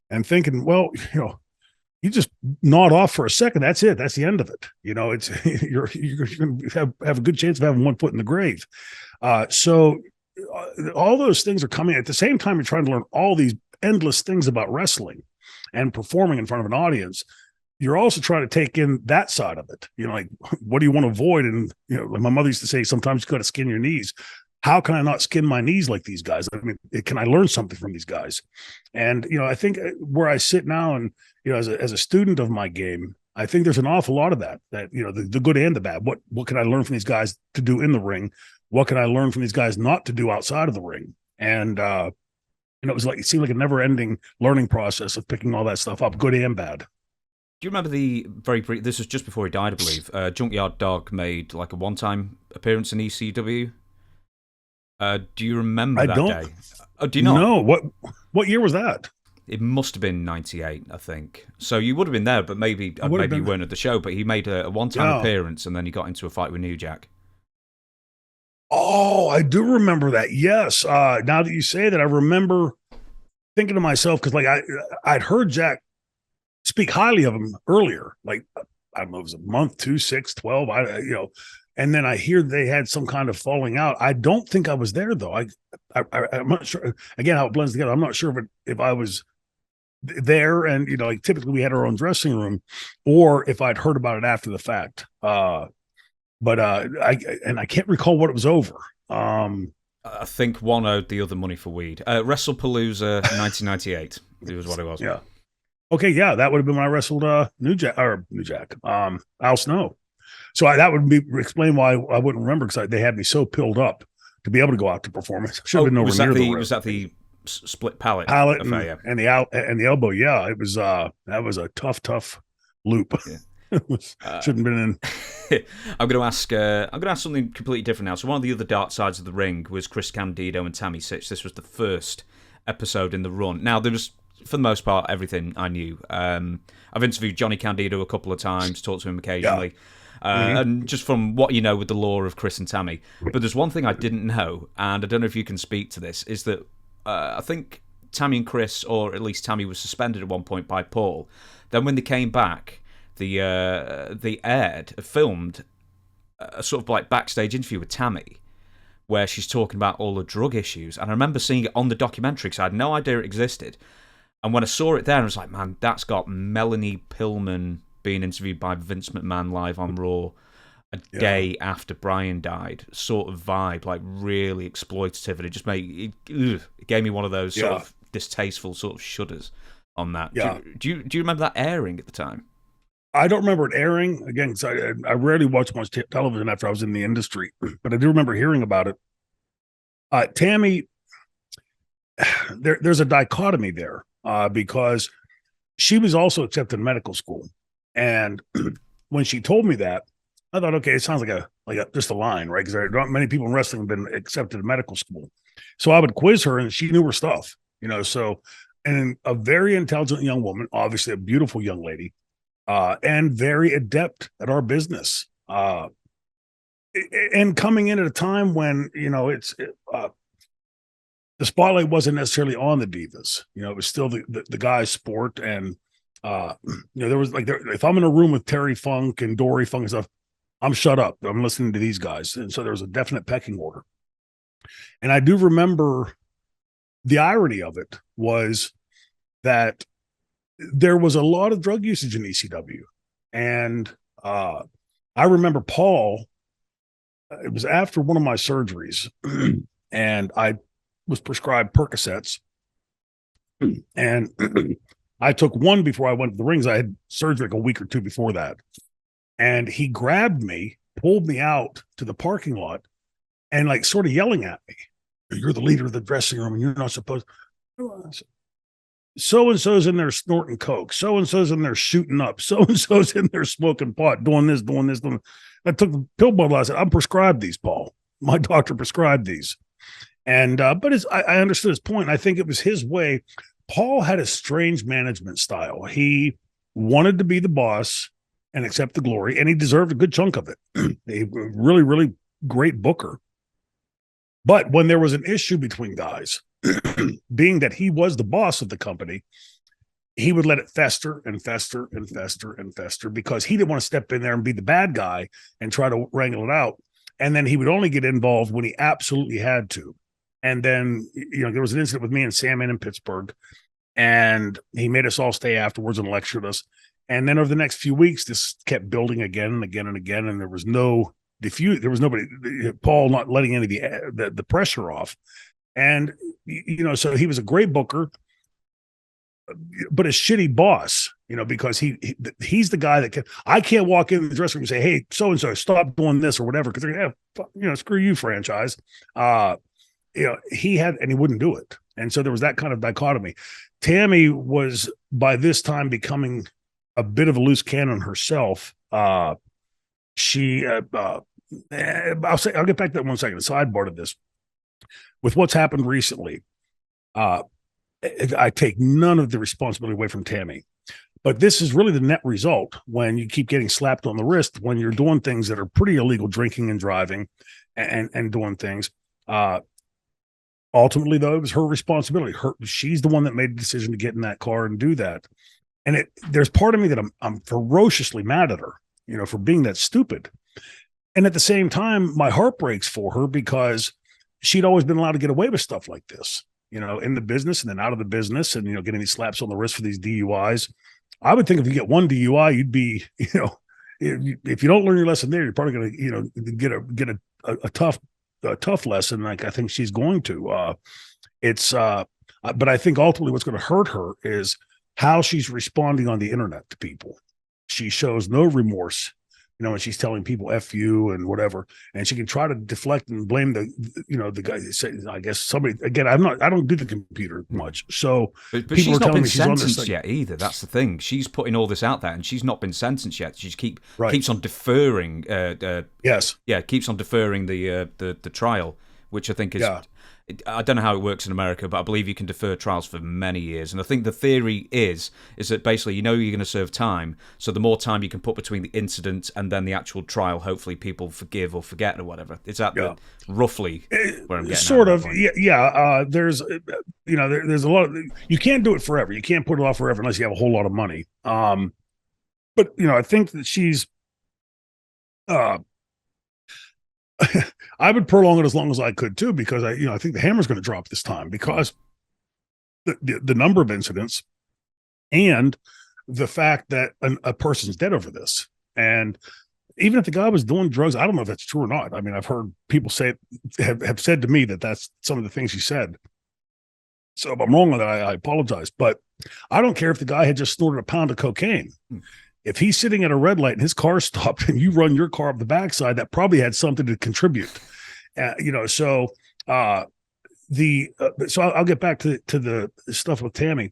and thinking, well, you just nod off for a second. That's it. That's the end of it. It's you're going to have a good chance of having one foot in the grave. So all those things are coming at the same time. You're trying to learn all these endless things about wrestling and performing in front of an audience. You're also trying to take in that side of it. Like, what do you want to avoid? And, like my mother used to say, sometimes you got to skin your knees. How can I not skin my knees like these guys? I mean, can I learn something from these guys? And, I think where I sit now and, as a student of my game, I think there's an awful lot of that, the good and the bad. What can I learn from these guys to do in the ring? What can I learn from these guys not to do outside of the ring? And, it seemed like a never ending learning process of picking all that stuff up, good and bad. Do you remember the very brief, this was just before he died, I believe, Junkyard Dog made like a one-time appearance in ECW? Do you remember that day? Oh, do you not? No. What year was that? It must have been 98, I think. So you would have been there, but maybe you weren't at the show. But he made a one-time appearance, and then he got into a fight with New Jack. Oh, I do remember that. Yes. Now that you say that, I remember thinking to myself, because I'd heard Jack speak highly of him earlier. Like, I don't know, it was a month, 2, 6, 12. And then I hear they had some kind of falling out. I don't think I was there though. I'm not sure. Again, how it blends together. I'm not sure if I was there, and typically we had our own dressing room, or if I'd heard about it after the fact. But I can't recall what it was over. I think one owed the other money for weed. WrestlePalooza 1998. It was what it was. Yeah. Okay. Yeah, that would have been when I wrestled New Jack, Al Snow. So that would explain why I wouldn't remember, because they had me so pilled up to be able to go out to perform. It should have been nowhere near the ring. Was that the split pallet affair, and the elbow? Yeah, it was. That was a tough loop. Yeah. Shouldn't have been in. I'm going to ask something completely different now. So one of the other dark sides of the ring was Chris Candido and Tammy Sitch. This was the first episode in the run. Now there was, for the most part, everything I knew. I've interviewed Johnny Candido a couple of times, talked to him occasionally. Yeah. And just from what you know with the lore of Chris and Tammy. But there's one thing I didn't know, and I don't know if you can speak to this, is that I think Tammy and Chris, or at least Tammy, was suspended at one point by Paul. Then when they came back, they filmed a sort of like backstage interview with Tammy, where she's talking about all the drug issues. And I remember seeing it on the documentary, because I had no idea it existed. And when I saw it there, I was like, man, that's got Melanie Pillman being interviewed by Vince McMahon live on Raw a day after Brian died, sort of vibe, like really exploitative, and it just it gave me one of those sort of distasteful sort of shudders on that. Yeah. Do you remember that airing at the time? I don't remember it airing, again, because I rarely watched much television after I was in the industry, but I do remember hearing about it. Tammy, there's a dichotomy there, because she was also accepted in medical school. And when she told me that, I thought, okay, it sounds like just a line, right? Because there aren't many people in wrestling have been accepted in medical school. So I would quiz her, and she knew her stuff, So, and a very intelligent young woman, obviously a beautiful young lady, and very adept at our business. And coming in at a time when the spotlight wasn't necessarily on the divas. It was still the guys' sport, and there was if I'm in a room with Terry Funk and Dory Funk and stuff, I'm shut up. I'm listening to these guys. And so there was a definite pecking order. And I do remember the irony of it was that there was a lot of drug usage in ECW. And I remember Paul, it was after one of my surgeries, and I was prescribed Percocets. And I took one before I went to the rings. I had surgery like a week or two before that. And he grabbed me, pulled me out to the parking lot, and sort of yelling at me, "You're the leader of the dressing room, and you're not supposed." So-and-so's in there snorting coke. So-and-so's in there shooting up. So-and-so's in there smoking pot, doing this. I took the pill bottle. I said, "I'm prescribed these, Paul. My doctor prescribed these." And, but I understood his point. I think it was his way. Paul had a strange management style. He wanted to be the boss and accept the glory, and he deserved a good chunk of it. A really, really great booker. But when there was an issue between guys, being that he was the boss of the company, he would let it fester and fester and fester and fester because he didn't want to step in there and be the bad guy and try to wrangle it out. And then he would only get involved when he absolutely had to. And then, there was an incident with me and Sam in Pittsburgh, and he made us all stay afterwards and lectured us. And then over the next few weeks, this kept building again and again and again. And there was no there was nobody, Paul not letting any of the pressure off. And, so he was a great booker, but a shitty boss, because he's the guy that I can't walk in the dressing room and say, hey, so-and-so, stop doing this or whatever. Cause they're going to have, screw you, franchise. He had, and he wouldn't do it. And so there was that kind of dichotomy. Tammy was by this time becoming a bit of a loose cannon herself. I'll get back to that 1 second. A sidebar to this. With what's happened recently, I take none of the responsibility away from Tammy, but this is really the net result when you keep getting slapped on the wrist, when you're doing things that are pretty illegal, drinking and driving and doing things. Ultimately, though, it was her responsibility. She's the one that made the decision to get in that car and do that. And there's part of me that I'm ferociously mad at her, for being that stupid. And at the same time, my heart breaks for her because she'd always been allowed to get away with stuff like this, in the business and then out of the business and, getting these slaps on the wrist for these DUIs. I would think if you get one DUI, you'd be, if you don't learn your lesson there, you're probably going to, get a tough lesson. Like I think she's going to, but I think ultimately what's going to hurt her is how she's responding on the internet to people. She shows no remorse, when she's telling people F you and whatever, and she can try to deflect and blame the guy. I guess somebody, again, I don't do the computer much. So, but she's not been sentenced yet either. That's the thing. She's putting all this out there and she's not been sentenced yet. She keeps on deferring. Yes. Yeah. Keeps on deferring the trial, which I think is, I don't know how it works in America, but I believe you can defer trials for many years. And I think the theory is that basically, you're going to serve time. So the more time you can put between the incident and then the actual trial, hopefully people forgive or forget or whatever. Is that roughly where I'm getting sort of. Yeah. There's, there's a lot of, you can't do it forever. You can't put it off forever unless you have a whole lot of money. But, I think that she's, I would prolong it as long as I could too, because I think the hammer's going to drop this time because the number of incidents and the fact that a person's dead over this. And even if the guy was doing drugs, I don't know if that's true or not. I mean, I've heard people have said to me that that's some of the things he said. So if I'm wrong on that, I apologize, but I don't care if the guy had just snorted a pound of cocaine. If he's sitting at a red light and his car stopped and you run your car up the backside, that probably had something to contribute. So I'll get back to the stuff with Tammy.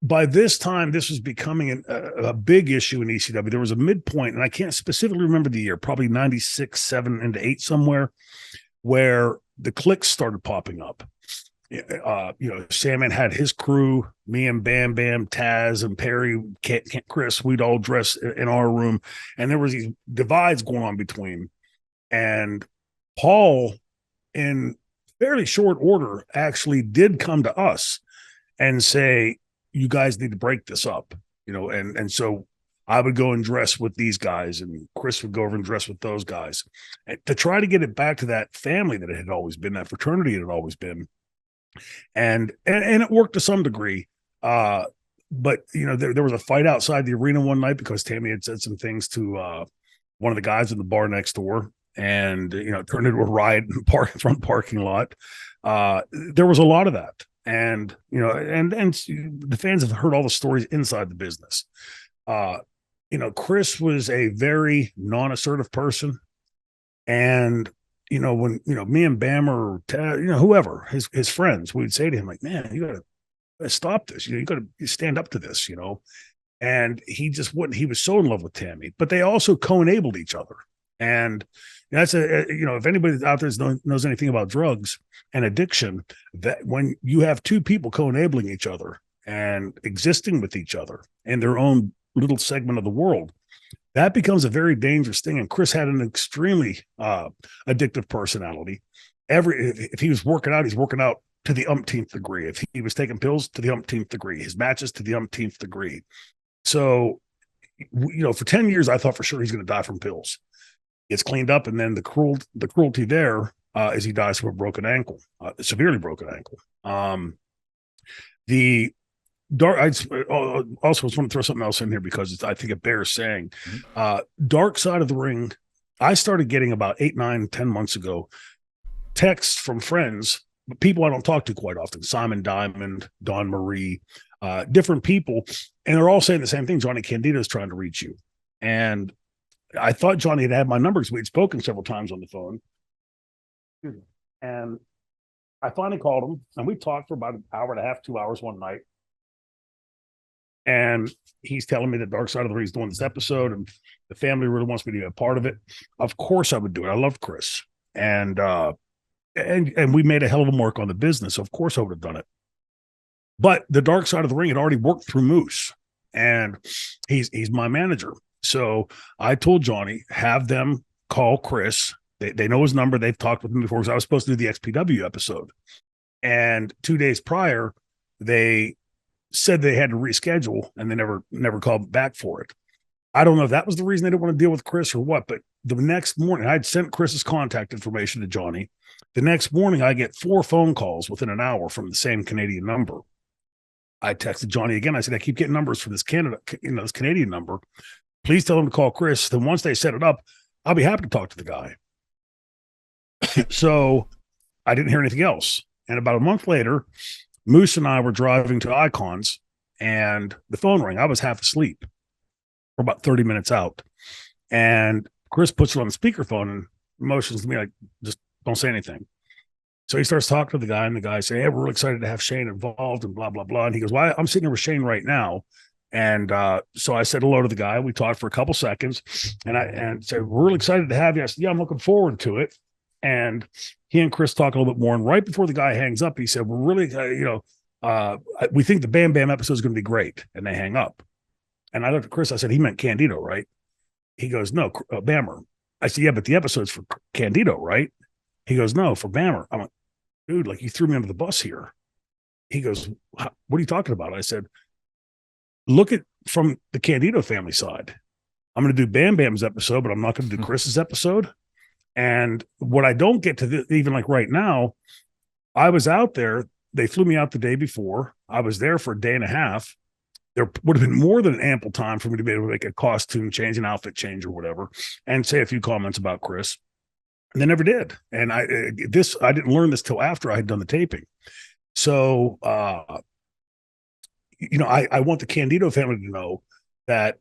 By this time, this was becoming a big issue in ECW. There was a midpoint, and I can't specifically remember the year, probably 96, 7 into 8 somewhere, where the cliques started popping up. Sandman had his crew, me and Bam Bam, Taz and Perry, Chris, we'd all dress in our room. And there was these divides going on between. And Paul, in fairly short order, actually did come to us and say, you guys need to break this up, and so I would go and dress with these guys and Chris would go over and dress with those guys to try to get it back to that family that it had always been, that fraternity it had always been. And it worked to some degree. But there was a fight outside the arena one night because Tammy had said some things to one of the guys in the bar next door, and it turned into a riot in the front parking lot. There was a lot of that, and and the fans have heard all the stories inside the business. Chris was a very non-assertive person, and when me and Bam or whoever his friends, we'd say to him like, man, you gotta stop this, you gotta stand up to this, and he just wouldn't. He was so in love with Tammy, but they also co-enabled each other. And that's if anybody out there knows anything about drugs and addiction, that when you have two people co-enabling each other and existing with each other in their own little segment of the world. That becomes a very dangerous thing. And Chris had an extremely addictive personality. If he was working out, he's working out to the umpteenth degree. If he was taking pills, to the umpteenth degree. His matches, to the umpteenth degree. So, for 10 years, I thought for sure he's going to die from pills. It's cleaned up, and then the cruelty there is he dies from a broken ankle, severely broken ankle. The dark. I also just want to throw something else in here because I think it bears saying. Dark side of the ring. I started getting about 8, 9, 10 months ago texts from friends, people I don't talk to quite often. Simon Diamond, Dawn Marie, different people, and they're all saying the same thing. Johnny Candido is trying to reach you, and I thought Johnny had my numbers. We'd spoken several times on the phone, and I finally called him, and we talked for about an hour and a half, 2 hours one night. And he's telling me that Dark Side of the Ring is doing this episode, and the family really wants me to be a part of it. Of course, I would do it. I love Chris, and we made a hell of a mark on the business. So of course, I would have done it. But the Dark Side of the Ring had already worked through Moose, and he's my manager. So I told Johnny, have them call Chris. They know his number. They've talked with him before because I was supposed to do the XPW episode. And 2 days prior, they said they had to reschedule, and they never called back for it. I don't know if that was the reason they didn't want to deal with Chris or what, but the next morning, I'd sent Chris's contact information to Johnny. The next morning, I get 4 phone calls within an hour from the same Canadian number. I texted Johnny again. I said, I keep getting numbers from this this Canadian number. Please tell them to call Chris. Then once they set it up, I'll be happy to talk to the guy. So I didn't hear anything else. And about a month later, Moose and I were driving to Icons, and the phone rang. I was half asleep for about 30 minutes out. And Chris puts it on the speakerphone and motions to me like, just don't say anything. So he starts talking to the guy, and the guy saying, hey, we're really excited to have Shane involved and blah, blah, blah. And he goes, well, I'm sitting here with Shane right now. And so I said hello to the guy. We talked for a couple seconds, and said, we're really excited to have you. I said, yeah, I'm looking forward to it. And he and Chris talk a little bit more. And right before the guy hangs up, he said, we're really, we think the Bam Bam episode is going to be great. And they hang up. And I looked at Chris. I said, he meant Candido, right? He goes, no, Bammer. I said, yeah, but the episode's for Candido, right? He goes, no, for Bammer. I'm like, dude, like you threw me under the bus here. He goes, what are you talking about? I said, look at from the Candido family side. I'm going to do Bam Bam's episode, but I'm not going to do Chris's episode. And what I don't get to even like right now, I was out there. They flew me out the day before. I was there for a day and a half. There would have been more than ample time for me to be able to make a costume change, an outfit change or whatever, and say a few comments about Chris. And they never did. And I didn't learn this till after I had done the taping. So, I want the Candido family to know that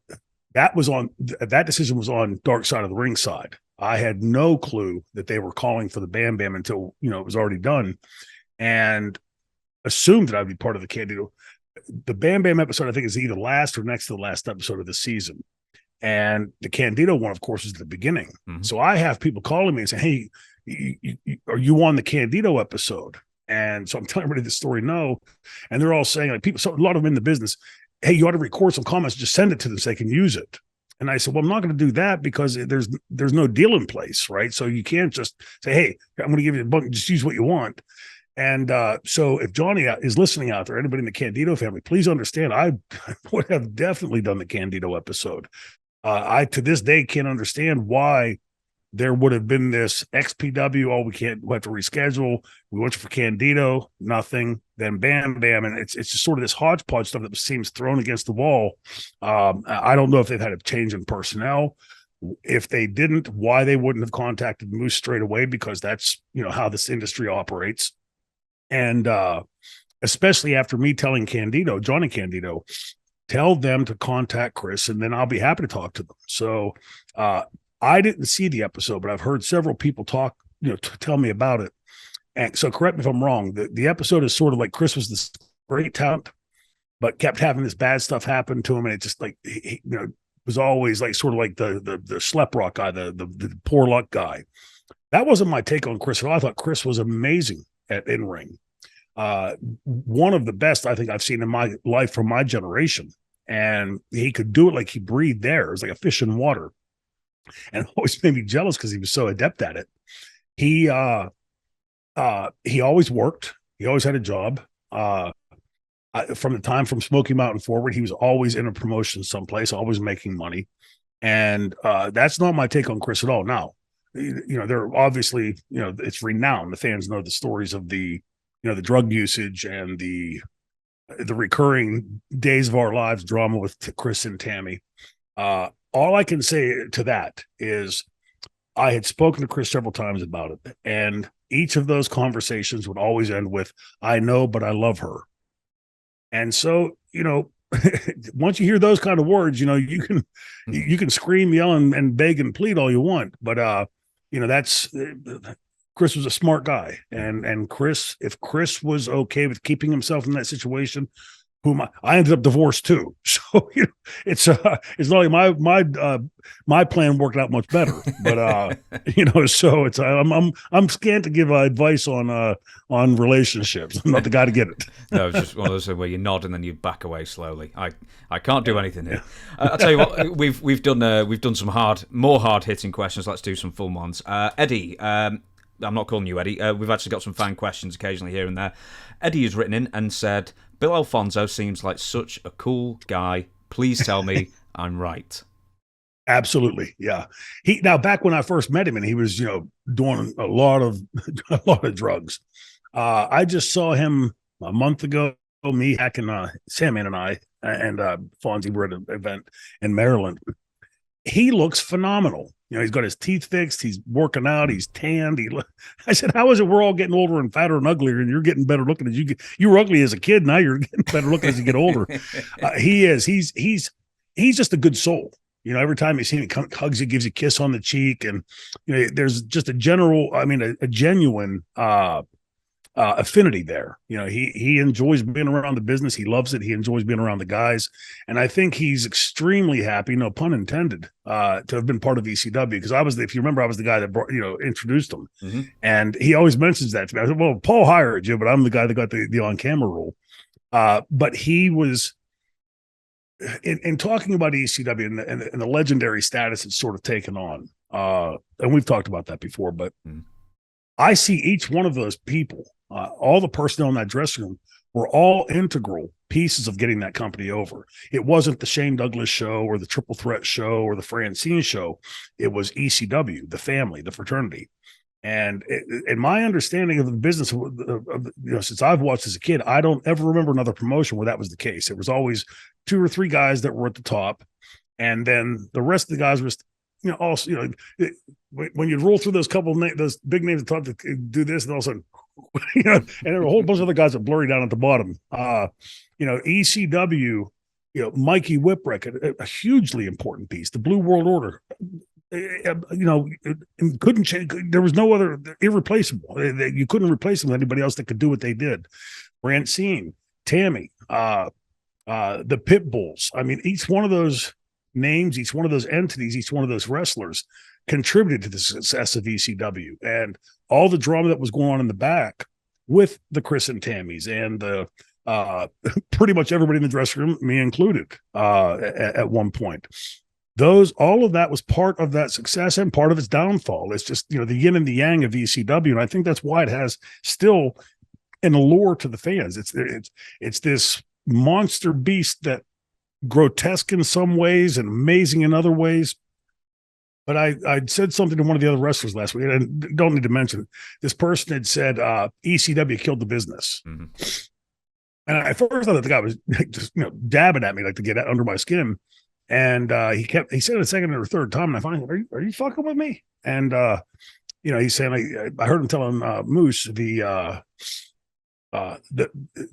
that decision was on Dark Side of the Ring side. I had no clue that they were calling for the Bam Bam until, it was already done, and assumed that I'd be part of the Candido. The Bam Bam episode, I think, is either last or next to the last episode of the season. And the Candido one, of course, is the beginning. Mm-hmm. So I have people calling me and saying, hey, are you on the Candido episode? And so I'm telling everybody the story, no. And they're all saying, like, a lot of them in the business, hey, you ought to record some comments, just send it to them so they can use it. And I said, well, I'm not going to do that because there's no deal in place, right? So you can't just say, hey, I'm going to give you a bunch, just use what you want. And so if Johnny is listening out there, anybody in the Candido family, please understand, I would have definitely done the Candido episode. I, to this day, can't understand why there would have been this XPW. We have to reschedule. We went for Candido, nothing. Then Bam Bam. And it's just sort of this hodgepodge stuff that seems thrown against the wall. I don't know if they've had a change in personnel. If they didn't, why they wouldn't have contacted Moose straight away, because that's, how this industry operates. And especially after me telling Johnny Candido, tell them to contact Chris, and then I'll be happy to talk to them. So I didn't see the episode, but I've heard several people talk, tell me about it. And so correct me if I'm wrong. The episode is sort of like Chris was this great talent, but kept having this bad stuff happen to him. And it just like, he was always like sort of like the schlep rock guy, the poor luck guy. That wasn't my take on Chris at all. I thought Chris was amazing at in-ring. One of the best I think I've seen in my life from my generation. and he could do it like he breathed air. It was like a fish in water, and it always made me jealous because he was so adept at it. He always worked. He always had a job. From the time from Smoky Mountain forward, he was always in a promotion someplace, always making money. And that's not my take on Chris at all. Now, they're obviously, it's renowned. The fans know the stories of the drug usage and the recurring Days of Our Lives drama with Chris and Tammy. All I can say to that is I had spoken to Chris several times about it, and each of those conversations would always end with, "I know, but I love her." And so, once you hear those kind of words, you can scream, yell, and beg and plead all you want. But, that's Chris was a smart guy. And if Chris was okay with keeping himself in that situation, whom I ended up divorced too. So, it's not like my plan worked out much better, but, so it's, I'm scant to give advice on relationships. I'm not the guy to get it. No, it's just one of those where you nod and then you back away slowly. I can't do anything here. I'll tell you what, we've done some more hard hitting questions. Let's do some fun ones. Eddie, I'm not calling you Eddie. We've actually got some fan questions occasionally here and there. Eddie has written in and said, "Bill Alfonso seems like such a cool guy. Please tell me I'm right." Absolutely. Yeah. Now back when I first met him and he was, doing a lot of drugs. I just saw him a month ago, me, Hack, and Sandman and I, and Fonzie were at an event in Maryland. He looks phenomenal. He's got his teeth fixed. He's working out. He's tanned. I said, "How is it we're all getting older and fatter and uglier, and you're getting better looking as you get? You were ugly as a kid. Now you're getting better looking as you get older." He is. He's just a good soul. Every time you see him, he hugs you, gives you a kiss on the cheek, and there's just a genuine affinity there. He enjoys being around the business. He loves it. He enjoys being around the guys. And I think he's extremely happy, no pun intended, to have been part of ECW, because if you remember, I was the guy that introduced him. Mm-hmm. And he always mentions that to me. I said, "Well, Paul hired you, but I'm the guy that got the on-camera role." But he was, in talking about ECW and the legendary status it's sort of taken on, and we've talked about that before, but I see each one of those people, all the personnel in that dressing room, were all integral pieces of getting that company over. It wasn't the Shane Douglas show or the Triple Threat show or the Francine show. It was ECW, the family, the fraternity. And in my understanding of the business, since I've watched as a kid, I don't ever remember another promotion where that was the case. It was always 2 or 3 guys that were at the top, and then the rest of the guys were, also, when you roll through those those big names at the top to do this, and all of a sudden, and there were a whole bunch of other guys that blurry down at the bottom. ECW, Mikey Whipwreck, a hugely important piece. The Blue World Order, couldn't change. There was no other, irreplaceable. You couldn't replace them with anybody else that could do what they did. Francine, Tammy, the Pit Bulls. I mean, each one of those names, each one of those entities, each one of those wrestlers contributed to the success of ECW, and all the drama that was going on in the back with the Chris and Tammys and the pretty much everybody in the dressing room, me included, at one point. All of that was part of that success and part of its downfall. It's just, the yin and the yang of ECW. And I think that's why it has still an allure to the fans. It's this monster beast that grotesque in some ways and amazing in other ways. But I said something to one of the other wrestlers last week, and I don't need to mention it. This person had said, ECW killed the business. Mm-hmm. And I first thought that the guy was just, dabbing at me, like to get under my skin. And he said it a second or third time, and I finally, are you fucking with me? And he's saying, I heard him telling Moose that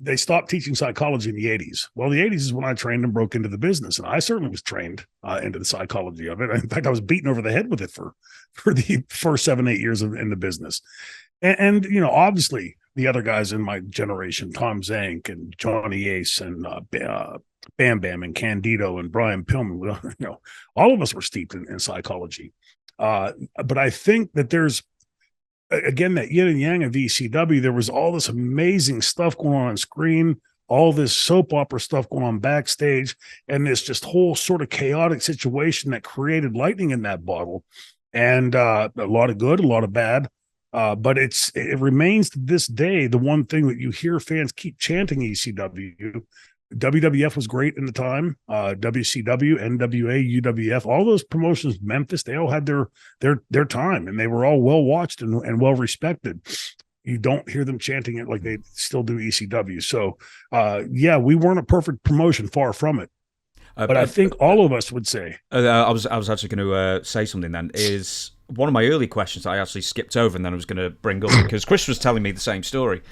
they stopped teaching psychology in the 80s. Well, the 80s is when I trained and broke into the business, and I certainly was trained into the psychology of it. In fact, I was beaten over the head with it for the first 7-8 years in the business. And obviously the other guys in my generation, Tom Zank and Johnny Ace and Bam Bam and Candido and Brian Pillman, all of us were steeped in psychology. But I think that there's, again, that yin and yang of ECW, there was all this amazing stuff going on screen, all this soap opera stuff going on backstage, and this just whole sort of chaotic situation that created lightning in that bottle. And a lot of good, a lot of bad. But it remains to this day the one thing that you hear fans keep chanting ECW. WWF was great in the time. WCW, NWA, UWF, all those promotions, Memphis, they all had their time, and they were all well watched and well respected. You don't hear them chanting it like they still do ECW. So, yeah, we weren't a perfect promotion, far from it. But I think all of us would say. I was actually going to say something then. Is one of my early questions I actually skipped over, and then I was going to bring up because Chris was telling me the same story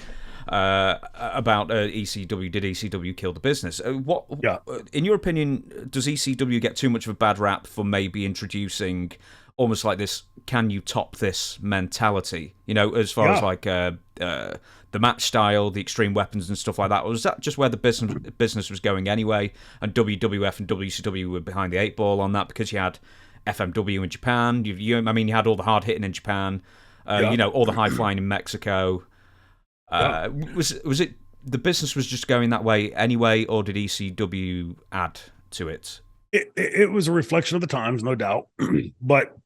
about ECW. Did ECW kill the business? In your opinion, does ECW get too much of a bad rap for maybe introducing almost like this "can you top this" mentality? You know, as far as like the match style, the extreme weapons and stuff like that, or was that just where the business was going anyway? And WWF and WCW were behind the eight ball on that because you had FMW in Japan. You had all the hard hitting in Japan. You know, all the high flying in Mexico. Was it the business was just going that way anyway, or did ECW add to it? It was a reflection of the times, no doubt, but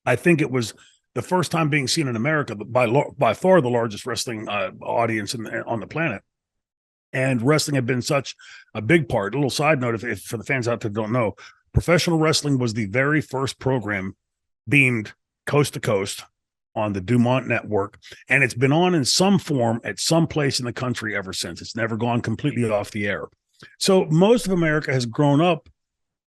I think it was the first time being seen in America by far the largest wrestling audience on the planet. And wrestling had been such a big part. A little side note, if for the fans out there who don't know, professional wrestling was the very first program beamed coast to coast on the Dumont Network, and it's been on in some form at some place in the country ever since. It's never gone completely off the air. So most of America has grown up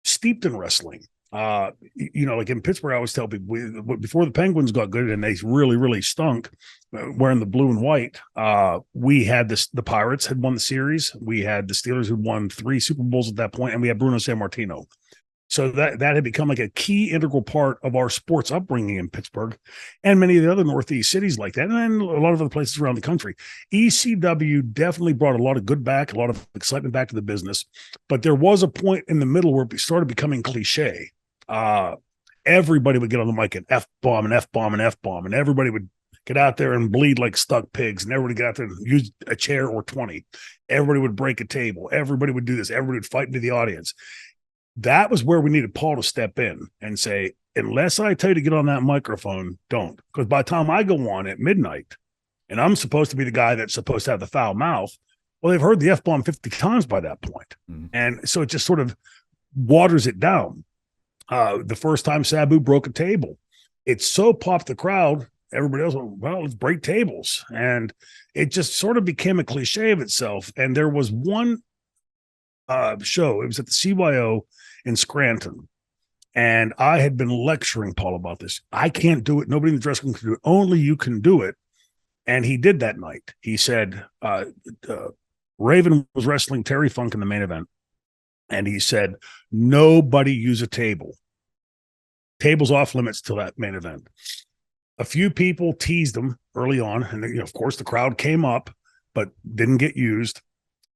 steeped in wrestling. You know, like in Pittsburgh, I always tell people before the Penguins got good and they really, really stunk wearing the blue and white. We had the Pirates had won the series. We had the Steelers who won 3 Super Bowls at that point, and we had Bruno Sammartino. So that had become like a key integral part of our sports upbringing in Pittsburgh and many of the other Northeast cities like that, and then a lot of other places around the country. ECW definitely brought a lot of good back, a lot of excitement back to the business. But there was a point in the middle where it started becoming cliche. Everybody would get on the mic and F-bomb and F-bomb and F-bomb, and everybody would get out there and bleed like stuck pigs, and everybody get out there and use a chair or 20. Everybody would break a table. Everybody would do this. Everybody would fight into the audience. That was where we needed Paul to step in and say, unless I tell you to get on that microphone, don't. Because by the time I go on at midnight, and I'm supposed to be the guy that's supposed to have the foul mouth, well, they've heard the F-bomb 50 times by that point. Mm-hmm. And so it just sort of waters it down. The first time Sabu broke a table, it so popped the crowd, everybody else went, well, let's break tables. And it just sort of became a cliche of itself. And there was one show, it was at the CYO in Scranton. And I had been lecturing Paul about this. I can't do it. Nobody in the dressing room can do it. Only you can do it. And he did that night. He said, Raven was wrestling Terry Funk in the main event. And he said, nobody use a table. Table's off limits till that main event. A few people teased him early on. And, you know, of course, the crowd came up, but didn't get used.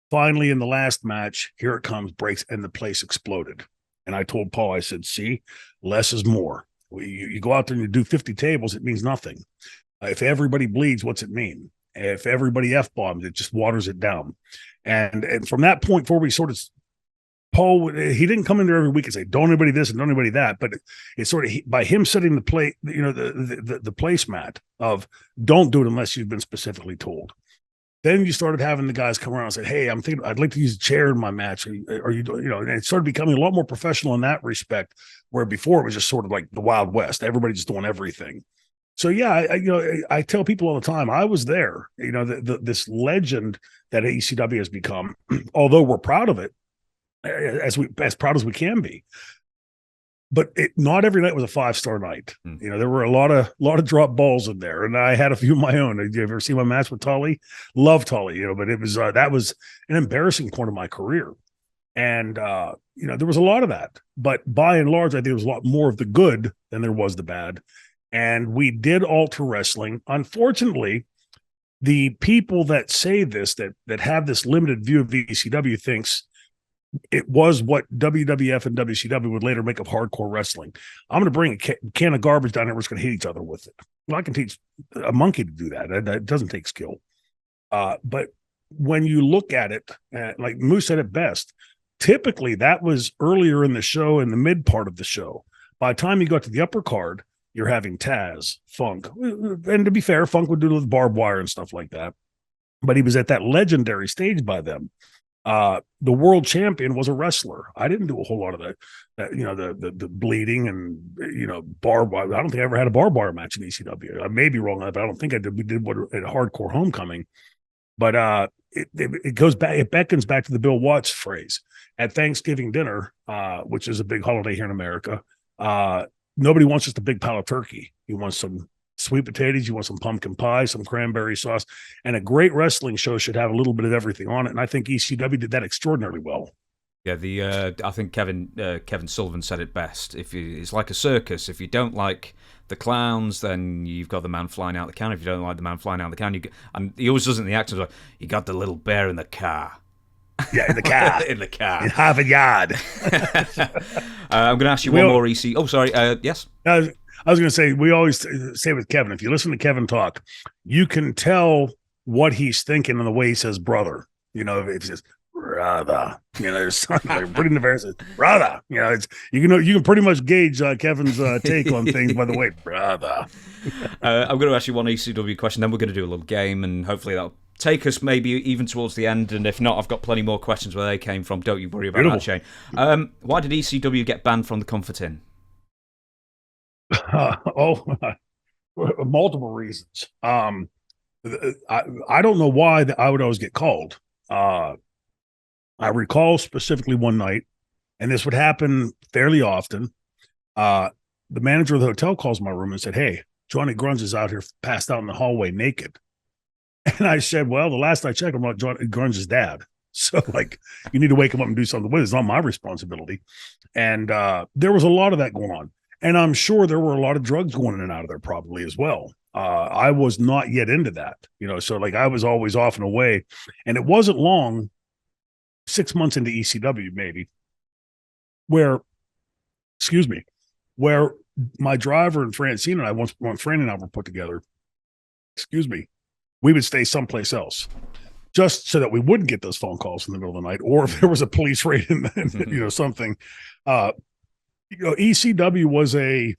Finally, in the last match, here it comes, breaks, and the place exploded. And I told Paul, I said, see, less is more. You go out there and you do 50 tables, it means nothing. If everybody bleeds, what's it mean? If everybody F-bombs, it just waters it down. And from that point forward, we sort of, Paul, he didn't come in there every week and say, don't anybody this and don't anybody that. But it's sort of by him setting the plate, you know, the placemat of don't do it unless you've been specifically told. Then you started having the guys come around and say, hey, I'm thinking I'd like to use a chair in my match. Are you know, and it started becoming a lot more professional in that respect, where before it was just sort of like the Wild West, everybody just doing everything. So, yeah, I tell people all the time, I was there, you know, this legend that ECW has become, although we're proud of it, as proud as we can be. But not every night was a 5-star night. You know, there were a lot of drop balls in there, and I had a few of my own. Have you ever seen my match with Tully? Love Tully, you know, but it was that was an embarrassing point of my career, and you know, there was a lot of that. But by and large, I think there was a lot more of the good than there was the bad, and we did alter wrestling. Unfortunately, the people that say this, that have this limited view of ECW, thinks it was what WWF and WCW would later make of hardcore wrestling. I'm going to bring a can of garbage down there. We're just going to hit each other with it. Well, I can teach a monkey to do that. That doesn't take skill. But when you look at it, like Moose said it best, typically that was earlier in the show, in the mid part of the show. By the time you got to the upper card, you're having Taz, Funk. And to be fair, Funk would do it with barbed wire and stuff like that. But he was at that legendary stage by then. The world champion was a wrestler. I didn't do a whole lot of the bleeding and, barbed wire. I don't think I ever had a barbed wire match in ECW. I may be wrong on that, but I don't think I did. We did what at Hardcore Homecoming. But it goes back, it beckons back to the Bill Watts phrase at Thanksgiving dinner, which is a big holiday here in America. Nobody wants just a big pile of turkey. You want some sweet potatoes, you want some pumpkin pie, some cranberry sauce, and a great wrestling show should have a little bit of everything on it. And I think ECW did that extraordinarily well. Yeah, I think Kevin Sullivan said it best. It's like a circus. If you don't like the clowns, then you've got the man flying out the can. If you don't like the man flying out the can, and he always does it in the accent, like, you got the little bear in the car. Yeah, in the car. In the car. In Harvard Yard. I'm going to ask you one more, EC. Oh, sorry. Yes? I was going to say, we always say with Kevin, if you listen to Kevin talk, you can tell what he's thinking in the way he says brother. If he says, brother, there's something like pretty embarrassing. Brother, you can pretty much gauge Kevin's take on things by the way, brother. I'm going to ask you one ECW question, then we're going to do a little game, and hopefully that'll take us maybe even towards the end. And if not, I've got plenty more questions where they came from. Don't you worry about that, Shane. Why did ECW get banned from the Comfort Inn? Multiple reasons. I don't know why I would always get called. I recall specifically one night, and this would happen fairly often. The manager of the hotel calls my room and said, "Hey, Johnny Grunge is out here passed out in the hallway naked." And I said, "Well, the last I checked, I'm not Johnny Grunge's dad. So, you need to wake him up and do something with it. It's not my responsibility." And there was a lot of that going on. And I'm sure there were a lot of drugs going in and out of there probably as well. I was not yet into that, so I was always off and away. And it wasn't long, 6 months into ECW maybe, where my driver and Francine and I, once Fran and I were put together, we would stay someplace else just so that we wouldn't get those phone calls in the middle of the night, or if there was a police raid and something. ECW was a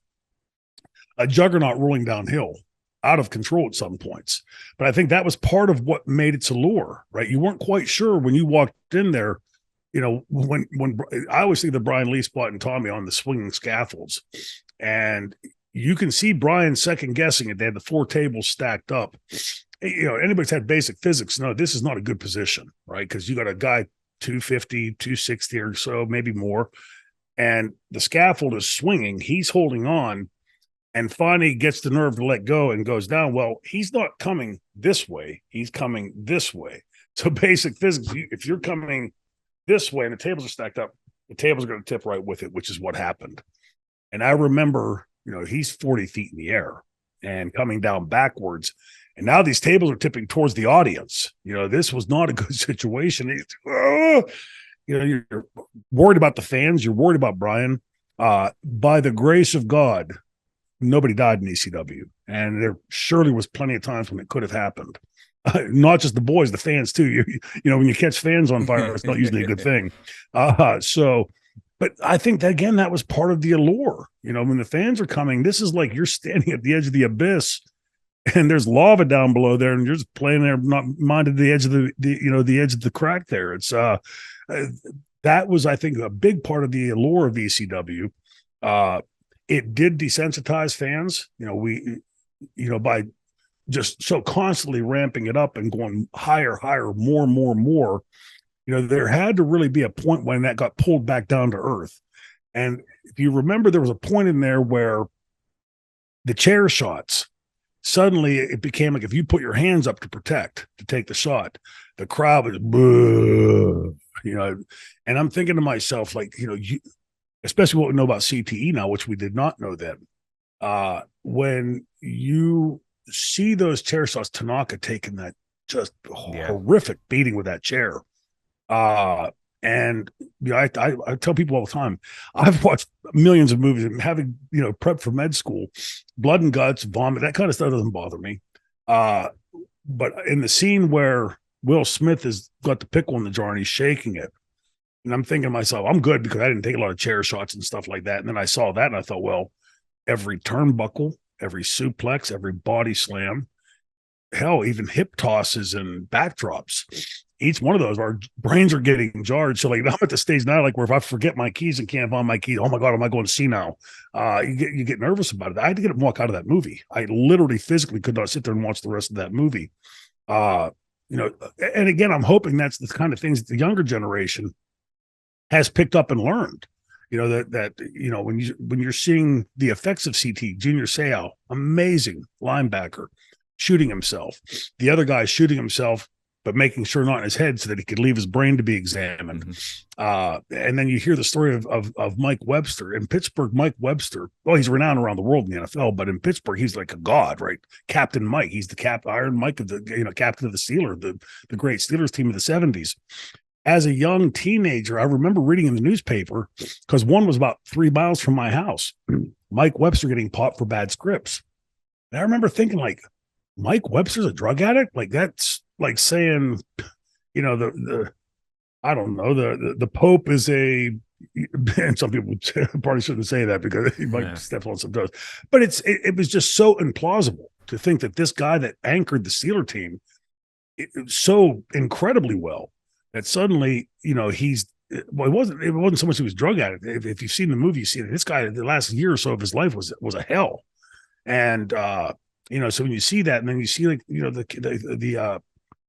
juggernaut rolling downhill, out of control at some points. But I think that was part of what made its allure, right? You weren't quite sure when you walked in there, when I always see the Brian Lee spot and Tommy on the swinging scaffolds, and you can see Brian second guessing it. They had the 4 tables stacked up. Anybody's had basic physics. No, this is not a good position, right? Because you got a guy 250, 260 or so, maybe more. And the scaffold is swinging. He's holding on, and finally gets the nerve to let go and goes down. Well, he's not coming this way. He's coming this way. So basic physics, if you're coming this way and the tables are stacked up, the tables are going to tip right with it, which is what happened. And I remember, he's 40 feet in the air and coming down backwards. And now these tables are tipping towards the audience. This was not a good situation. You're worried about the fans. You're worried about Brian. By the grace of God, nobody died in ECW. And there surely was plenty of times when it could have happened. Not just the boys, the fans too. When you catch fans on fire, it's not usually a good thing. But I think that, again, that was part of the allure. When the fans are coming, this is like you're standing at the edge of the abyss and there's lava down below there, and you're just playing there, not minded the edge of the edge of the crack there. It's that was, I think, a big part of the allure of ECW. It did desensitize fans, by just so constantly ramping it up and going higher, more. There had to really be a point when that got pulled back down to earth. And if you remember, there was a point in there where the chair shots, suddenly it became like if you put your hands up to take the shot, the crowd was, boo, and I'm thinking to myself, especially what we know about CTE now, which we did not know then. When you see those chair shots, Tanaka taking that just horrific beating with that chair. And I tell people all the time, I've watched millions of movies and having, prep for med school, blood and guts, vomit, that kind of stuff doesn't bother me. But in the scene where Will Smith has got the pickle in the jar and he's shaking it. And I'm thinking to myself, I'm good because I didn't take a lot of chair shots and stuff like that. And then I saw that and I thought, well, every turnbuckle, every suplex, every body slam, hell, even hip tosses and backdrops. Each one of those, our brains are getting jarred. So, like, I'm at the stage now, like, where if I forget my keys and can't find my keys, oh my God, am I going to see now? You get nervous about it. I had to get up and walk out of that movie. I literally physically could not sit there and watch the rest of that movie. And again, I'm hoping that's the kind of things that the younger generation has picked up and learned. When you're seeing the effects of CT, Junior Seau, amazing linebacker, shooting himself. The other guy shooting himself, but making sure not in his head so that he could leave his brain to be examined. And then you hear the story of Mike Webster. In Pittsburgh, Mike Webster, well, he's renowned around the world in the NFL, but in Pittsburgh, he's like a god, right? Captain Mike. He's the Iron Mike of the, captain of the Steelers, the great Steelers team of the 70s. As a young teenager, I remember reading in the newspaper, because one was about 3 miles from my house, Mike Webster getting popped for bad scripts. And I remember thinking, like, Mike Webster's a drug addict? Like, that's like saying, the I don't know, the Pope is and some people probably shouldn't say that because he might step on some toes. But it was just so implausible to think that this guy that anchored the Steeler team so incredibly well, that suddenly, he's, well, it wasn't so much he was drug addict. If you've seen the movie, you see that this guy, the last year or so of his life was a hell. And, so when you see that, and then you see, like, the